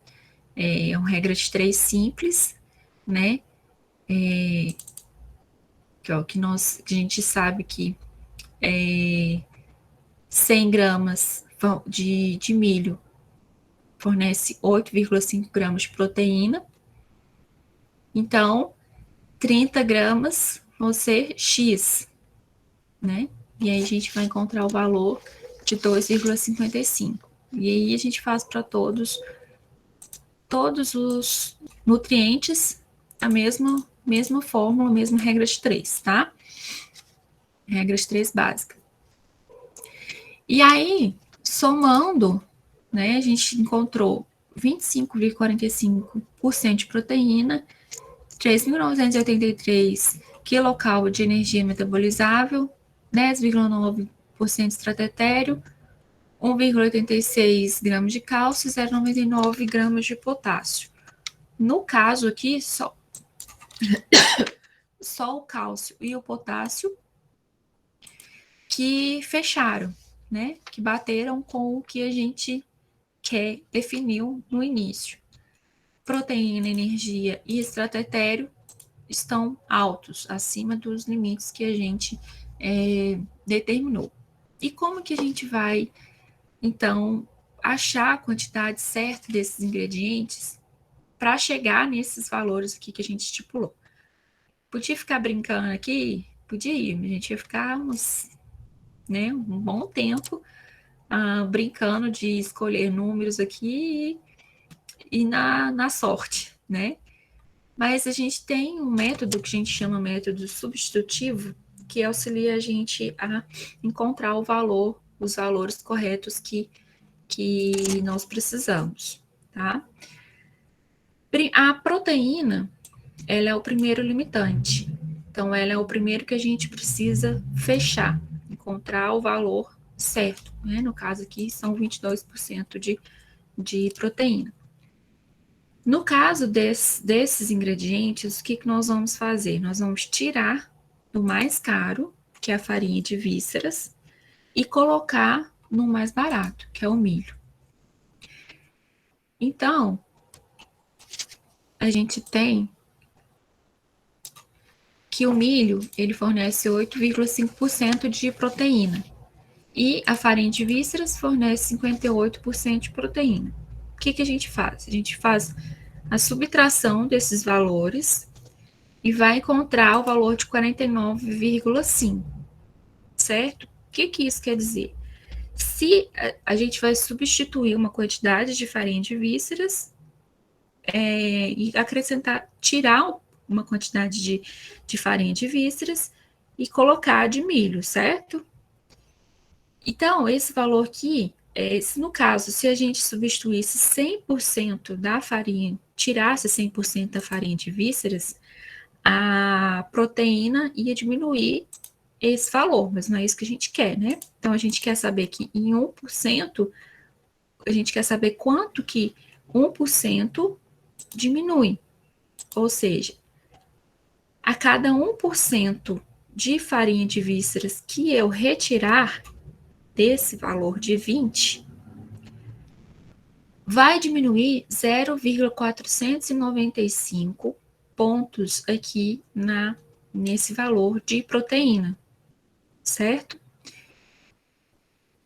uma regra de 3 simples, né? Que a gente sabe que 100 gramas de milho fornece 8,5 gramas de proteína. Então, 30 gramas vão ser X, né? E aí a gente vai encontrar o valor de 2,55. E aí a gente faz para todos os nutrientes a mesma fórmula, mesma regra de 3, tá? Regra de 3 básica. E aí, somando, né, a gente encontrou 25,45% de proteína, 3.983 kcal de energia metabolizável, 10,9% de estratério, 1,86 gramas de cálcio e 0,99 gramas de potássio. No caso aqui, só o cálcio e o potássio que fecharam, né? Que bateram com o que a gente definiu no início. Proteína, energia e estratério estão altos, acima dos limites que a gente determinou. E como que a gente vai, então, achar a quantidade certa desses ingredientes para chegar nesses valores aqui que a gente estipulou? Podia ficar brincando aqui? Podia, a gente ia ficar um bom tempo brincando de escolher números aqui e na sorte, né? Mas a gente tem um método que a gente chama método substitutivo, que auxilia a gente a encontrar os valores corretos que nós precisamos, tá? A proteína, ela é o primeiro limitante. Então, ela é o primeiro que a gente precisa fechar, encontrar o valor certo, né? No caso aqui, são 22% de proteína. No caso desses ingredientes, o que nós vamos fazer? Nós vamos tirar do mais caro, que é a farinha de vísceras, e colocar no mais barato, que é o milho. Então, a gente tem que o milho, ele fornece 8,5% de proteína, e a farinha de vísceras fornece 58% de proteína. O que a gente faz? A gente faz a subtração desses valores e vai encontrar o valor de 49,5, certo? O que isso quer dizer? Se a gente vai substituir uma quantidade de farinha de vísceras e acrescentar, tirar uma quantidade de farinha de vísceras e colocar de milho, certo? Então, esse valor aqui, no caso, se a gente substituísse 100% da farinha, tirasse 100% da farinha de vísceras, a proteína ia diminuir esse valor, mas não é isso que a gente quer, né? Então, a gente quer saber que em 1%, a gente quer saber quanto que 1% diminui. Ou seja, a cada 1% de farinha de vísceras que eu retirar desse valor de 20, vai diminuir 0,495 pontos aqui nesse valor de proteína, certo?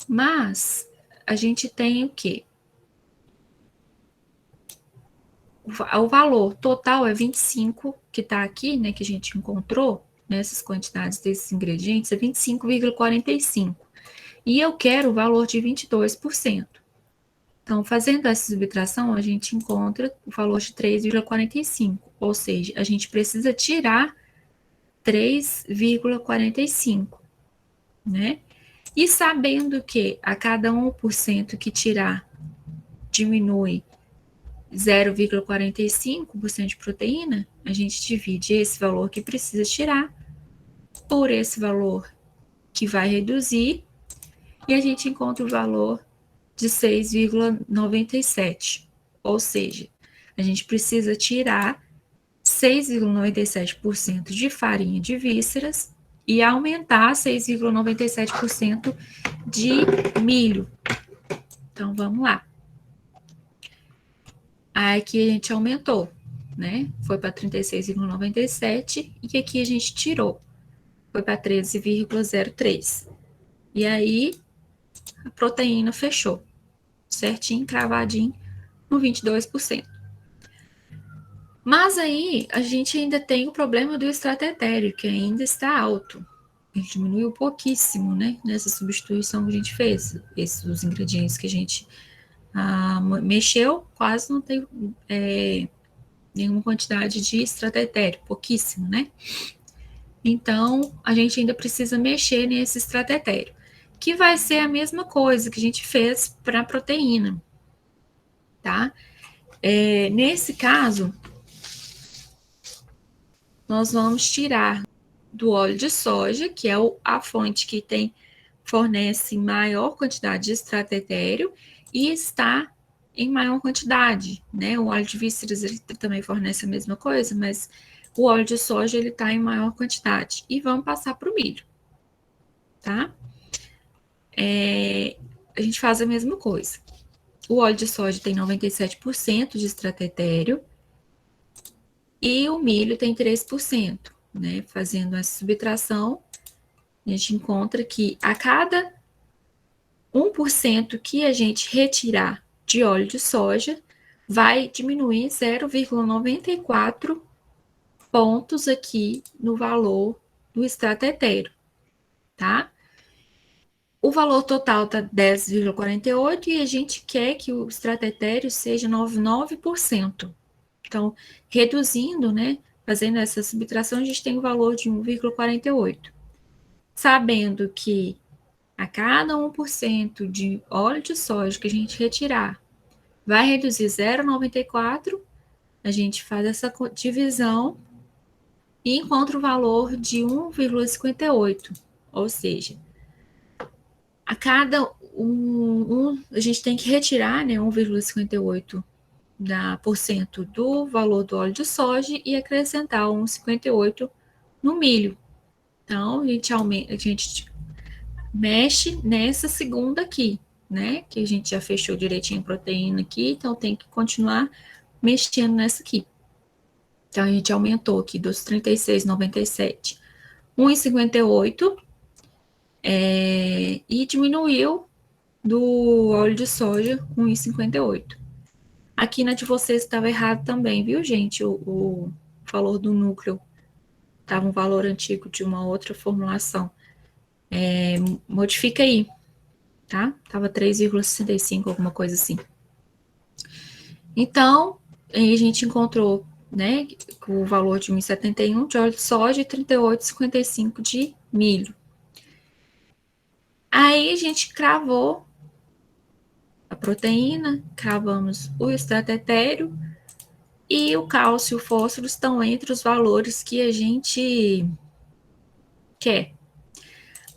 Mas a gente tem o quê? O valor total é 25, que está aqui, né, que a gente encontrou nessas quantidades desses ingredientes, é 25,45. E eu quero o valor de 22%. Então, fazendo essa subtração, a gente encontra o valor de 3,45, ou seja, a gente precisa tirar 3,45, né? E sabendo que a cada 1% que tirar diminui 0,45% de proteína, a gente divide esse valor que precisa tirar por esse valor que vai reduzir e a gente encontra o valor de 6,97. Ou seja, a gente precisa tirar 6,97% de farinha de vísceras e aumentar 6,97% de milho. Então, vamos lá. Aqui a gente aumentou, né? Foi para 36,97 e aqui a gente tirou. Foi para 13,03. E aí a proteína fechou, certinho, cravadinho, no 22%. Mas aí a gente ainda tem o problema do estratério, que ainda está alto. Ele diminuiu pouquíssimo, né? Nessa substituição que a gente fez. Esses ingredientes que a gente mexeu, quase não tem nenhuma quantidade de estratério, pouquíssimo, né? Então, a gente ainda precisa mexer nesse estratério, que vai ser a mesma coisa que a gente fez para a proteína, tá? Nesse caso, nós vamos tirar do óleo de soja, que é a fonte que fornece maior quantidade de estratério e está em maior quantidade, né? O óleo de vísceras ele também fornece a mesma coisa, mas o óleo de soja ele está em maior quantidade. E vamos passar para o milho, tá? A gente faz a mesma coisa. O óleo de soja tem 97% de estratério e o milho tem 3%, né? Fazendo essa subtração, a gente encontra que a cada 1% que a gente retirar de óleo de soja, vai diminuir 0,94 pontos aqui no valor do extrato etéreo, tá? O valor total tá 10,48 e a gente quer que o extrato etéreo seja 99%. Então, reduzindo, né, fazendo essa subtração, a gente tem o valor de 1,48. Sabendo que a cada 1% de óleo de soja que a gente retirar vai reduzir 0,94, a gente faz essa divisão e encontra o valor de 1,58, ou seja, a cada a gente tem que retirar, né, 1,58 por cento do valor do óleo de soja e acrescentar 1,58 no milho. Então, a gente mexe nessa segunda aqui, né? Que a gente já fechou direitinho a proteína aqui, então tem que continuar mexendo nessa aqui. Então, a gente aumentou aqui dos 36,97, 1,58 e diminuiu do óleo de soja 1,58. Aqui na de vocês estava errado também, viu, gente? O valor do núcleo estava um valor antigo de uma outra formulação. Modifica aí, tá? Tava 3,65, alguma coisa assim. Então, aí a gente encontrou, né, o valor de 1,71 de óleo de soja e 38,55 de milho. Aí a gente cravou a proteína, cravamos o extrato etéreo e o cálcio e o fósforo estão entre os valores que a gente quer.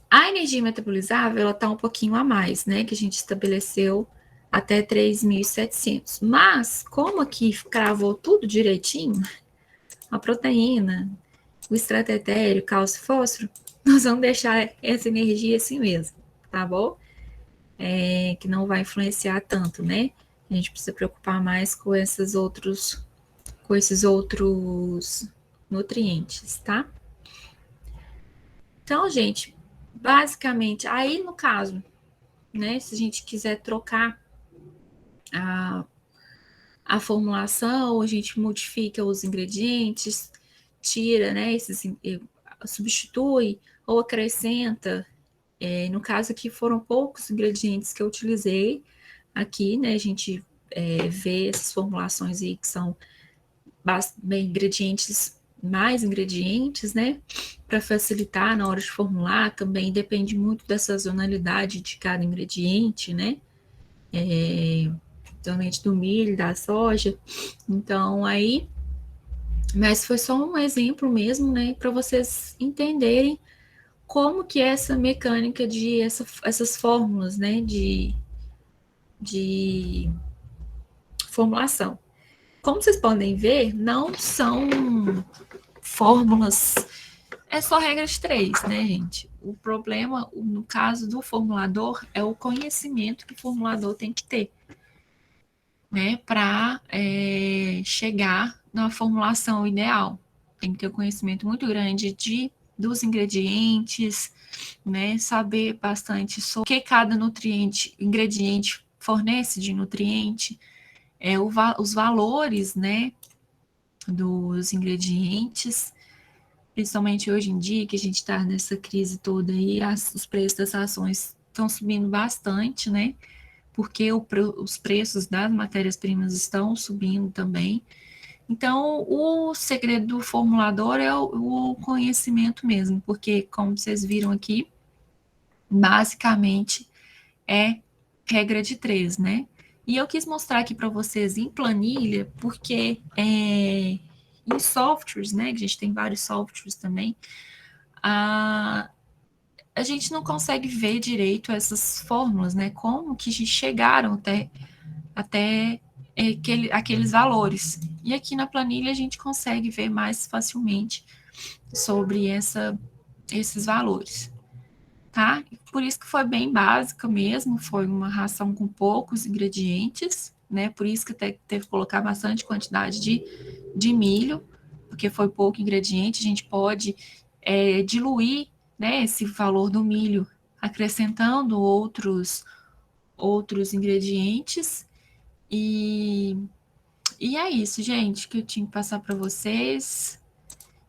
A energia metabolizável, ela está um pouquinho a mais, né, que a gente estabeleceu até 3.700. Mas, como aqui cravou tudo direitinho, a proteína, o extrato etéreo, cálcio e fósforo, nós vamos deixar essa energia assim mesmo, tá bom? Que não vai influenciar tanto, né? A gente precisa preocupar mais com esses outros nutrientes, tá? Então, gente, basicamente, aí no caso, né, se a gente quiser trocar a formulação, a gente modifica os ingredientes, tira, né, substitui ou acrescenta. No caso aqui foram poucos ingredientes que eu utilizei aqui, né, a gente vê essas formulações aí que são mais ingredientes, né, para facilitar na hora de formular, também depende muito da sazonalidade de cada ingrediente, né, principalmente do milho, da soja. Então, aí, mas foi só um exemplo mesmo, né, para vocês entenderem como que é essa mecânica de essas fórmulas, né, de formulação. Como vocês podem ver, não são fórmulas, é só regra de 3, né, gente? O problema, no caso do formulador, é o conhecimento que o formulador tem que ter, né, para chegar na formulação ideal. Tem que ter um conhecimento muito grande dos ingredientes, né, saber bastante sobre o que cada ingrediente fornece de nutriente, os valores, né, dos ingredientes, principalmente hoje em dia, que a gente está nessa crise toda aí, os preços das ações estão subindo bastante, né? Porque os preços das matérias-primas estão subindo também. Então, o segredo do formulador é o conhecimento mesmo, porque, como vocês viram aqui, basicamente é regra de 3, né? E eu quis mostrar aqui para vocês em planilha, porque em softwares, né, que a gente tem vários softwares também, a gente não consegue ver direito essas fórmulas, né, como que chegaram até aqueles valores. E aqui na planilha a gente consegue ver mais facilmente sobre esses valores, tá? Por isso que foi bem básica mesmo, foi uma ração com poucos ingredientes, né? Por isso que teve que colocar bastante quantidade de milho, porque foi pouco ingrediente, a gente pode diluir, né, esse valor do milho acrescentando outros ingredientes e é isso, gente, que eu tinha que passar para vocês.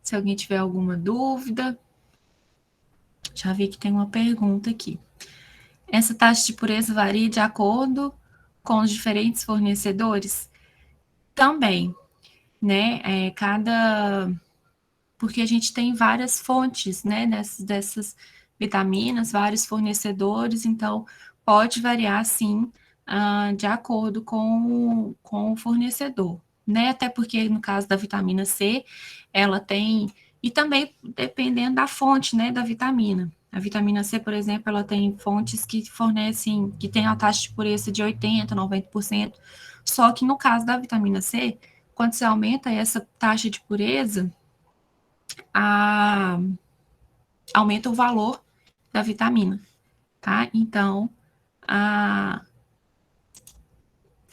Se alguém tiver alguma dúvida, já vi que tem uma pergunta aqui. Essa taxa de pureza varia de acordo com os diferentes fornecedores? Também, né? Porque a gente tem várias fontes, né? Dessas vitaminas, vários fornecedores, então pode variar sim, de acordo com o fornecedor, né? Até porque no caso da vitamina C, ela tem, e também dependendo da fonte, né, da vitamina. A vitamina C, por exemplo, ela tem fontes que fornecem, que tem a taxa de pureza de 80%, 90%. Só que no caso da vitamina C, quando você aumenta essa taxa de pureza, a, aumenta o valor da vitamina, tá? Então, a,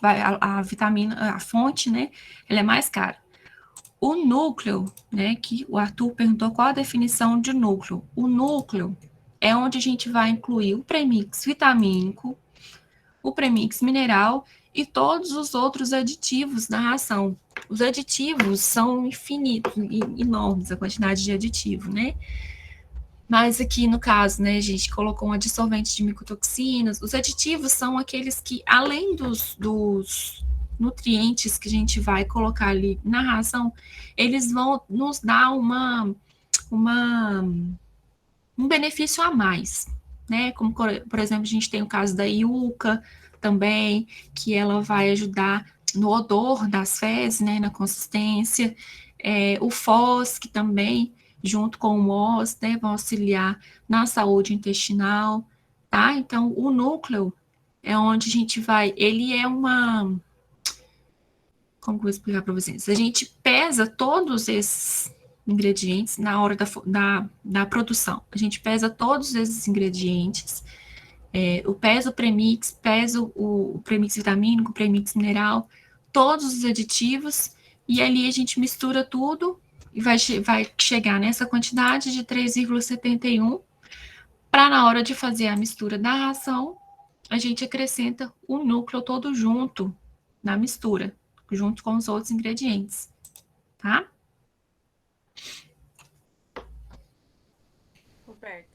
a vitamina, a fonte, né, ela é mais cara. O núcleo, né, que o Arthur perguntou qual a definição de núcleo. O núcleo é onde a gente vai incluir o premix vitamínico, o premix mineral e todos os outros aditivos da ração. Os aditivos são infinitos, enormes a quantidade de aditivo, né? Mas aqui no caso, né, a gente colocou um adsorvente de micotoxinas. Os aditivos são aqueles que, além dos nutrientes que a gente vai colocar ali na ração, eles vão nos dar uma, um benefício a mais, né? Como, por exemplo, a gente tem o caso da iuca também, que ela vai ajudar no odor das fezes, né, na consistência. O FOSC também, junto com o MOS, né, vão auxiliar na saúde intestinal, tá? Então, o núcleo é onde a gente vai, ele é uma, como que eu vou explicar para vocês? A gente pesa todos esses ingredientes na hora da produção. A gente pesa todos esses ingredientes, pesa o premix, pesa o premix vitamínico, o premix mineral, todos os aditivos, e ali a gente mistura tudo e vai chegar nessa quantidade de 3,71, para na hora de fazer a mistura da ração, a gente acrescenta o núcleo todo junto na mistura, junto com os outros ingredientes, tá? Roberta,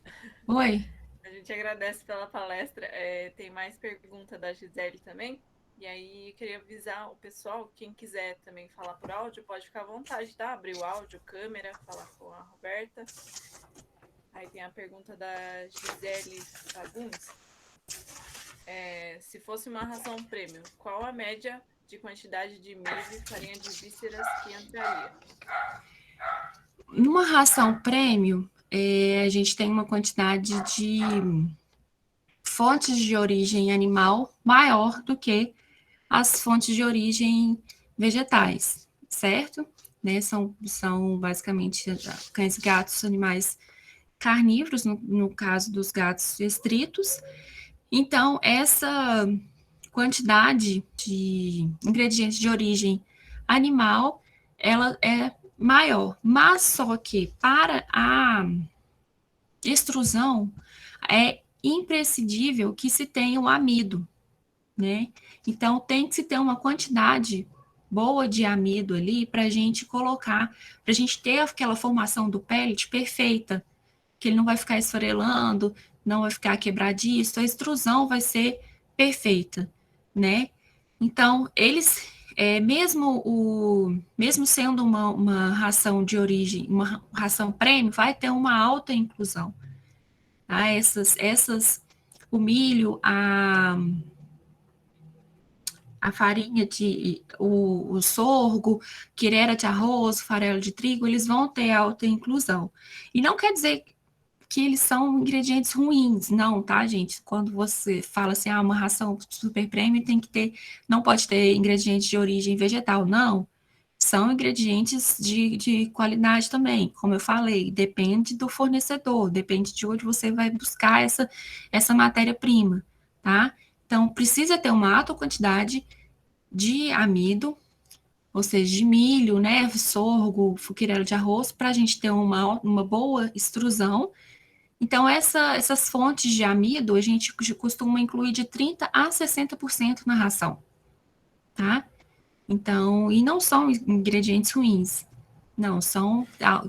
Oi. a gente agradece pela palestra. Tem mais pergunta da Gisele também. E aí, eu queria avisar o pessoal, quem quiser também falar por áudio, pode ficar à vontade, tá? Abrir o áudio, câmera, falar com a Roberta. Aí tem a pergunta da Gisele Fagundes. Se fosse uma ração premium, qual a média de quantidade de milho e farinha de vísceras que entraria? Numa ração prêmio, a gente tem uma quantidade de fontes de origem animal maior do que as fontes de origem vegetais, certo? Né? São basicamente cães e gatos, animais carnívoros, no caso dos gatos estritos. Então, essa quantidade de ingredientes de origem animal, ela é maior, mas só que para a extrusão é imprescindível que se tenha o amido, né? Então tem que se ter uma quantidade boa de amido ali para a gente colocar, para a gente ter aquela formação do pellet perfeita, que ele não vai ficar esfarelando, não vai ficar quebradiço, a extrusão vai ser perfeita, né? Então, eles, mesmo sendo uma ração de origem, uma ração prêmio, vai ter uma alta inclusão. Tá? O milho, a farinha o sorgo, quirera de arroz, farelo de trigo, eles vão ter alta inclusão. E não quer dizer que eles são ingredientes ruins. Não, tá, gente? Quando você fala assim, uma ração super premium tem que ter, não pode ter ingredientes de origem vegetal. Não. São ingredientes de qualidade também. Como eu falei, depende do fornecedor, depende de onde você vai buscar essa matéria-prima, tá? Então, precisa ter uma alta quantidade de amido, ou seja, de milho, né, sorgo, fuquirela de arroz, para a gente ter uma boa extrusão. Então, essas fontes de amido, a gente costuma incluir de 30% a 60% na ração, tá? Então, e não são ingredientes ruins. Não, são a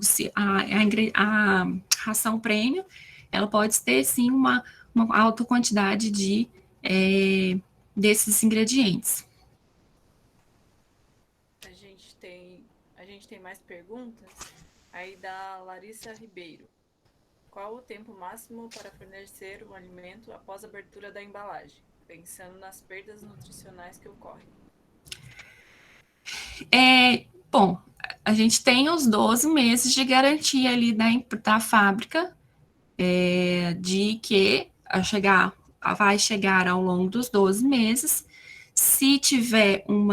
ração prêmio, ela pode ter sim uma alta quantidade desses ingredientes. A gente tem mais perguntas aí da Larissa Ribeiro. Qual o tempo máximo para fornecer o alimento após a abertura da embalagem, pensando nas perdas nutricionais que ocorrem? Bom, a gente tem os 12 meses de garantia ali da fábrica, de que vai chegar ao longo dos 12 meses. Se tiver um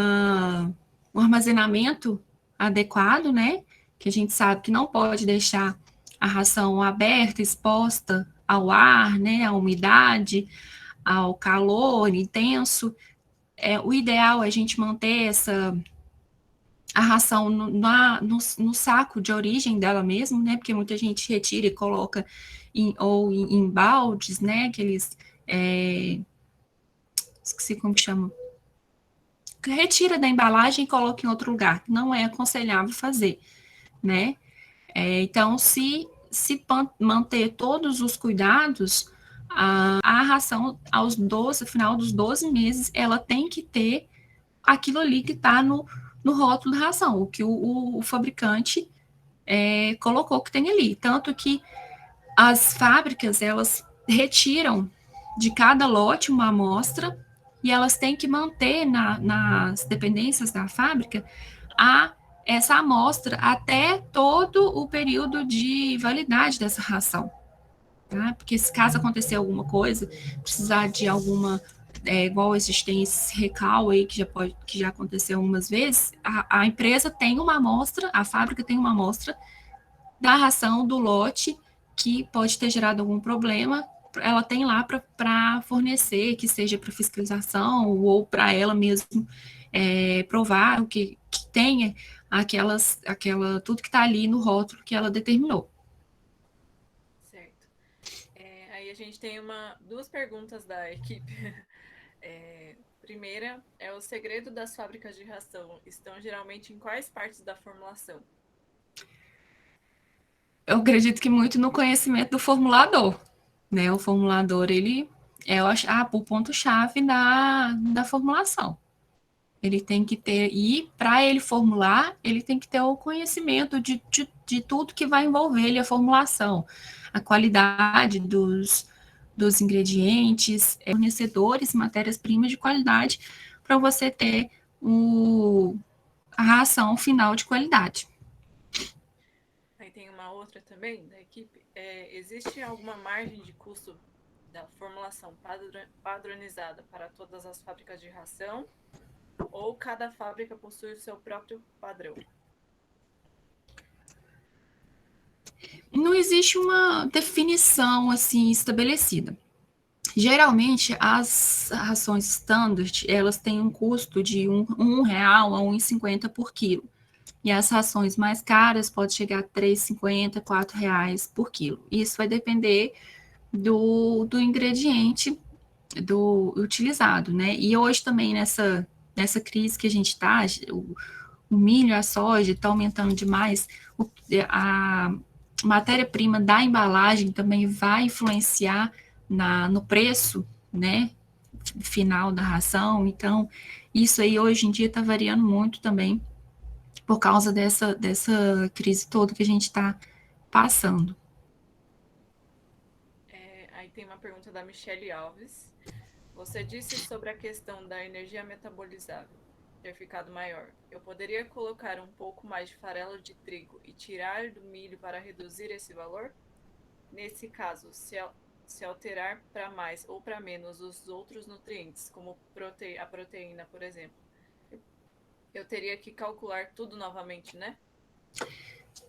armazenamento adequado, né? Que a gente sabe que não pode deixar a ração aberta, exposta ao ar, né? À umidade, ao calor intenso. O ideal é a gente manter a ração no saco de origem dela mesmo, né? Porque muita gente retira e coloca em baldes, né? Aqueles. Esqueci como que chama. Retira da embalagem e coloca em outro lugar. Não é aconselhável fazer, né? Então, se manter todos os cuidados, a ração final dos 12 meses, ela tem que ter aquilo ali que está no rótulo da ração, o que o fabricante colocou que tem ali. Tanto que as fábricas, elas retiram de cada lote uma amostra e elas têm que manter nas dependências da fábrica a essa amostra até todo o período de validade dessa ração. Tá? Porque se caso acontecer alguma coisa, precisar de alguma igual existem esse recal aí que já aconteceu algumas vezes, a empresa tem uma amostra, a fábrica tem uma amostra da ração do lote que pode ter gerado algum problema, ela tem lá para fornecer, que seja para fiscalização ou para ela mesmo provar o que tenha tudo que está ali no rótulo que ela determinou. Certo. Aí a gente tem duas perguntas da equipe. Primeira é o segredo das fábricas de ração estão geralmente em quais partes da formulação? Eu acredito que muito no conhecimento do formulador, né? O formulador, ele é o ponto-chave da formulação. Ele tem que ter, e para ele formular, ele tem que ter o conhecimento de tudo que vai envolver ele, a formulação, a qualidade dos ingredientes, fornecedores, matérias-primas de qualidade, para você ter a ração final de qualidade. Aí tem uma outra também da equipe. Existe alguma margem de custo da formulação padronizada para todas as fábricas de ração? Ou cada fábrica possui o seu próprio padrão? Não existe uma definição assim estabelecida. Geralmente, as rações standard, elas têm um custo de R$ 1 a R$ 1,50 por quilo. E as rações mais caras podem chegar a R$ 3,50, R$ 4 por quilo. Isso vai depender do ingrediente utilizado, né? E hoje também nessa crise que a gente está, o milho, a soja está aumentando demais, a matéria-prima da embalagem também vai influenciar no preço, né, final da ração. Então, isso aí hoje em dia está variando muito também por causa dessa crise toda que a gente está passando. Aí tem uma pergunta da Michele Alves. Você disse sobre a questão da energia metabolizável ter ficado maior. Eu poderia colocar um pouco mais de farelo de trigo e tirar do milho para reduzir esse valor? nesse caso, se alterar para mais ou para menos os outros nutrientes, como a proteína, por exemplo, eu teria que calcular tudo novamente, né?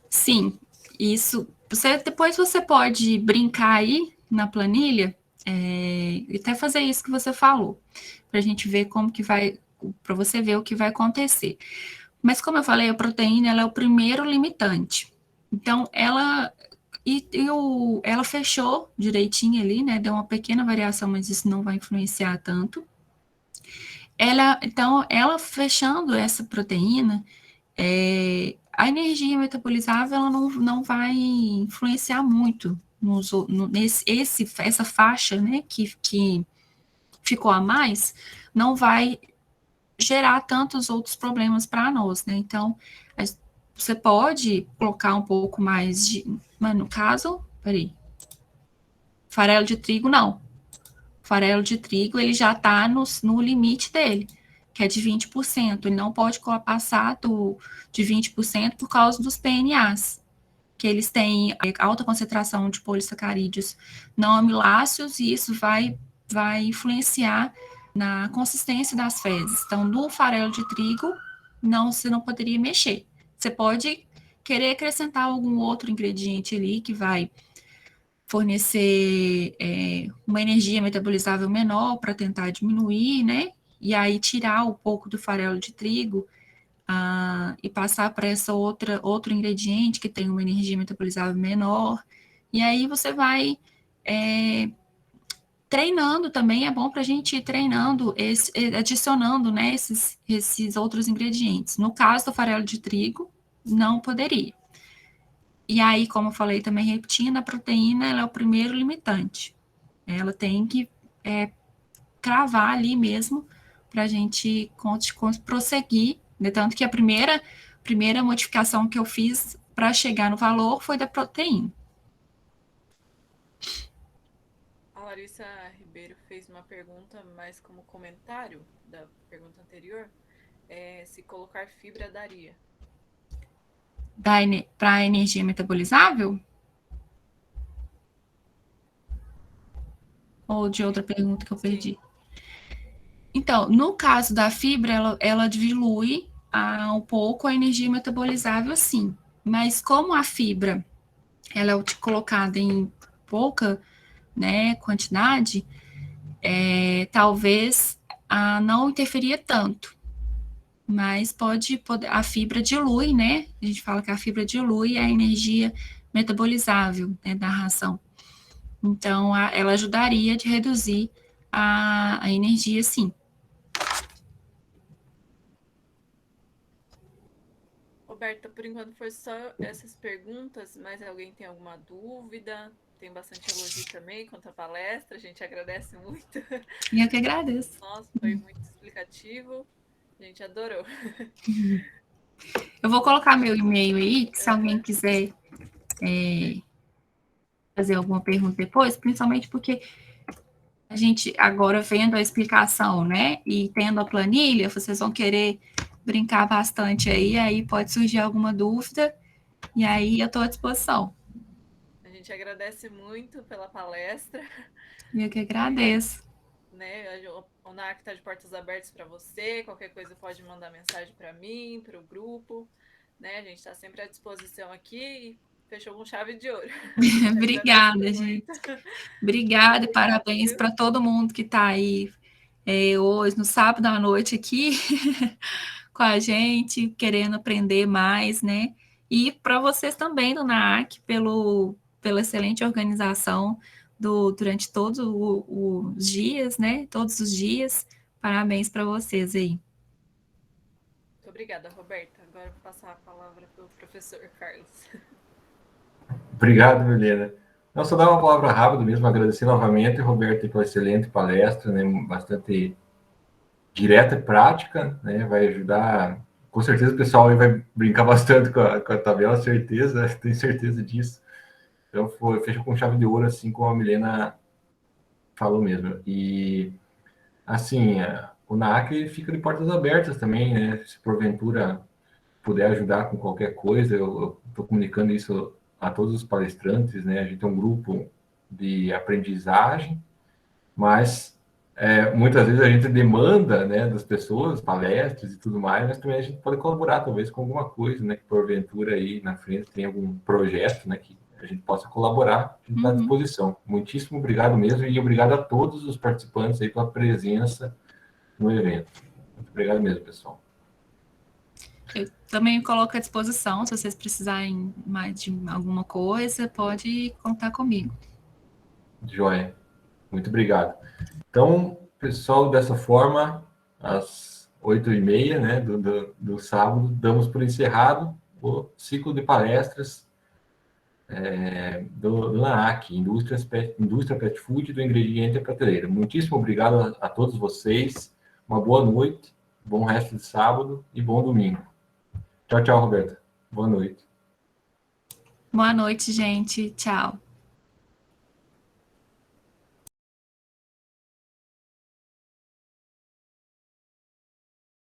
Sim, isso. Depois você pode brincar aí na planilha, e até fazer isso que você falou, para a gente ver como que vai, para você ver o que vai acontecer. Mas como eu falei, a proteína ela é o primeiro limitante. Então, ela fechou direitinho ali, né? Deu uma pequena variação, mas isso não vai influenciar tanto. Então, ela fechando essa proteína, a energia metabolizável ela não vai influenciar muito essa faixa, né, que ficou a mais, não vai gerar tantos outros problemas para nós, né? Então, você pode colocar um pouco mais de, mas no caso, peraí, farelo de trigo não. Farelo de trigo ele já está no limite dele, que é de 20%. Ele não pode passar de 20% por causa dos PNAs, que eles têm alta concentração de polissacarídeos não amiláceos, e isso vai influenciar na consistência das fezes. Então, no farelo de trigo, você não poderia mexer. Você pode querer acrescentar algum outro ingrediente ali que vai fornecer uma energia metabolizável menor para tentar diminuir, né? E aí tirar um pouco do farelo de trigo e passar para essa outro ingrediente que tem uma energia metabolizável menor. E aí você vai treinando também, é bom para a gente ir treinando, adicionando, né, esses outros ingredientes. No caso do farelo de trigo, não poderia. E aí, como eu falei também, repetindo, a proteína ela é o primeiro limitante. Ela tem que cravar ali mesmo para a gente prosseguir, né? Tanto que a primeira modificação que eu fiz para chegar no valor foi da proteína. A Larissa Ribeiro fez uma pergunta, mais como comentário da pergunta anterior, se colocar fibra daria. Para a energia metabolizável? Ou de outra pergunta que eu perdi? Sim. Então, no caso da fibra, ela dilui um pouco a energia metabolizável, sim. Mas como a fibra ela é colocada em pouca, né, quantidade, talvez não interferia tanto. Mas a fibra dilui, né? A gente fala que a fibra dilui a energia metabolizável, né, da ração. Então, ela ajudaria a reduzir a energia, sim. Roberta, por enquanto foi só essas perguntas, mas alguém tem alguma dúvida? Tem bastante elogio também quanto à palestra, a gente agradece muito. E eu que agradeço. Nossa, foi muito explicativo, a gente adorou. Eu vou colocar meu e-mail aí, que se alguém quiser fazer alguma pergunta depois, principalmente porque a gente agora vendo a explicação, né, e tendo a planilha, vocês vão querer brincar bastante aí pode surgir alguma dúvida, e aí eu estou à disposição. A gente agradece muito pela palestra. Eu que agradeço. Né, o NAC está de portas abertas para você, qualquer coisa pode mandar mensagem para mim, para o grupo, né, a gente está sempre à disposição aqui e fechou com chave de ouro. Obrigada, gente. Obrigada e parabéns para todo mundo que está aí hoje, no sábado à noite aqui, com a gente, querendo aprender mais, né? E para vocês também do NAAC, pela excelente organização durante todos os dias, né? Todos os dias. Parabéns para vocês aí. Muito obrigada, Roberta. Agora eu vou passar a palavra para o professor Carlos. Obrigado, Milena. Não, só dar uma palavra rápida mesmo, agradecer novamente, Roberto, pela excelente palestra, né, bastante direta e prática, né, vai ajudar, com certeza o pessoal aí vai brincar bastante com a tabela, certeza, tenho certeza disso. Então, fechou com chave de ouro, assim como a Milena falou mesmo. E, assim, o NAAC fica de portas abertas também, né, se porventura puder ajudar com qualquer coisa, eu estou comunicando isso a todos os palestrantes, né? A gente é um grupo de aprendizagem, mas muitas vezes a gente demanda, né, das pessoas, palestras e tudo mais, mas também a gente pode colaborar, talvez, com alguma coisa, né, que porventura aí na frente tem algum projeto, né, que a gente possa colaborar, a gente está à disposição. Muitíssimo obrigado mesmo e obrigado a todos os participantes aí pela presença no evento. Muito obrigado mesmo, pessoal. Eu também coloco à disposição, se vocês precisarem mais de alguma coisa, pode contar comigo. Joia. Muito obrigado. Então, pessoal, dessa forma, às 8h30, né, do sábado, damos por encerrado o ciclo de palestras do NAAC, Indústria Pet Food do Ingrediente à Prateleira. Muitíssimo obrigado a todos vocês. Uma boa noite, bom resto de sábado e bom domingo. Tchau, tchau, Roberta. Boa noite. Boa noite, gente. Tchau.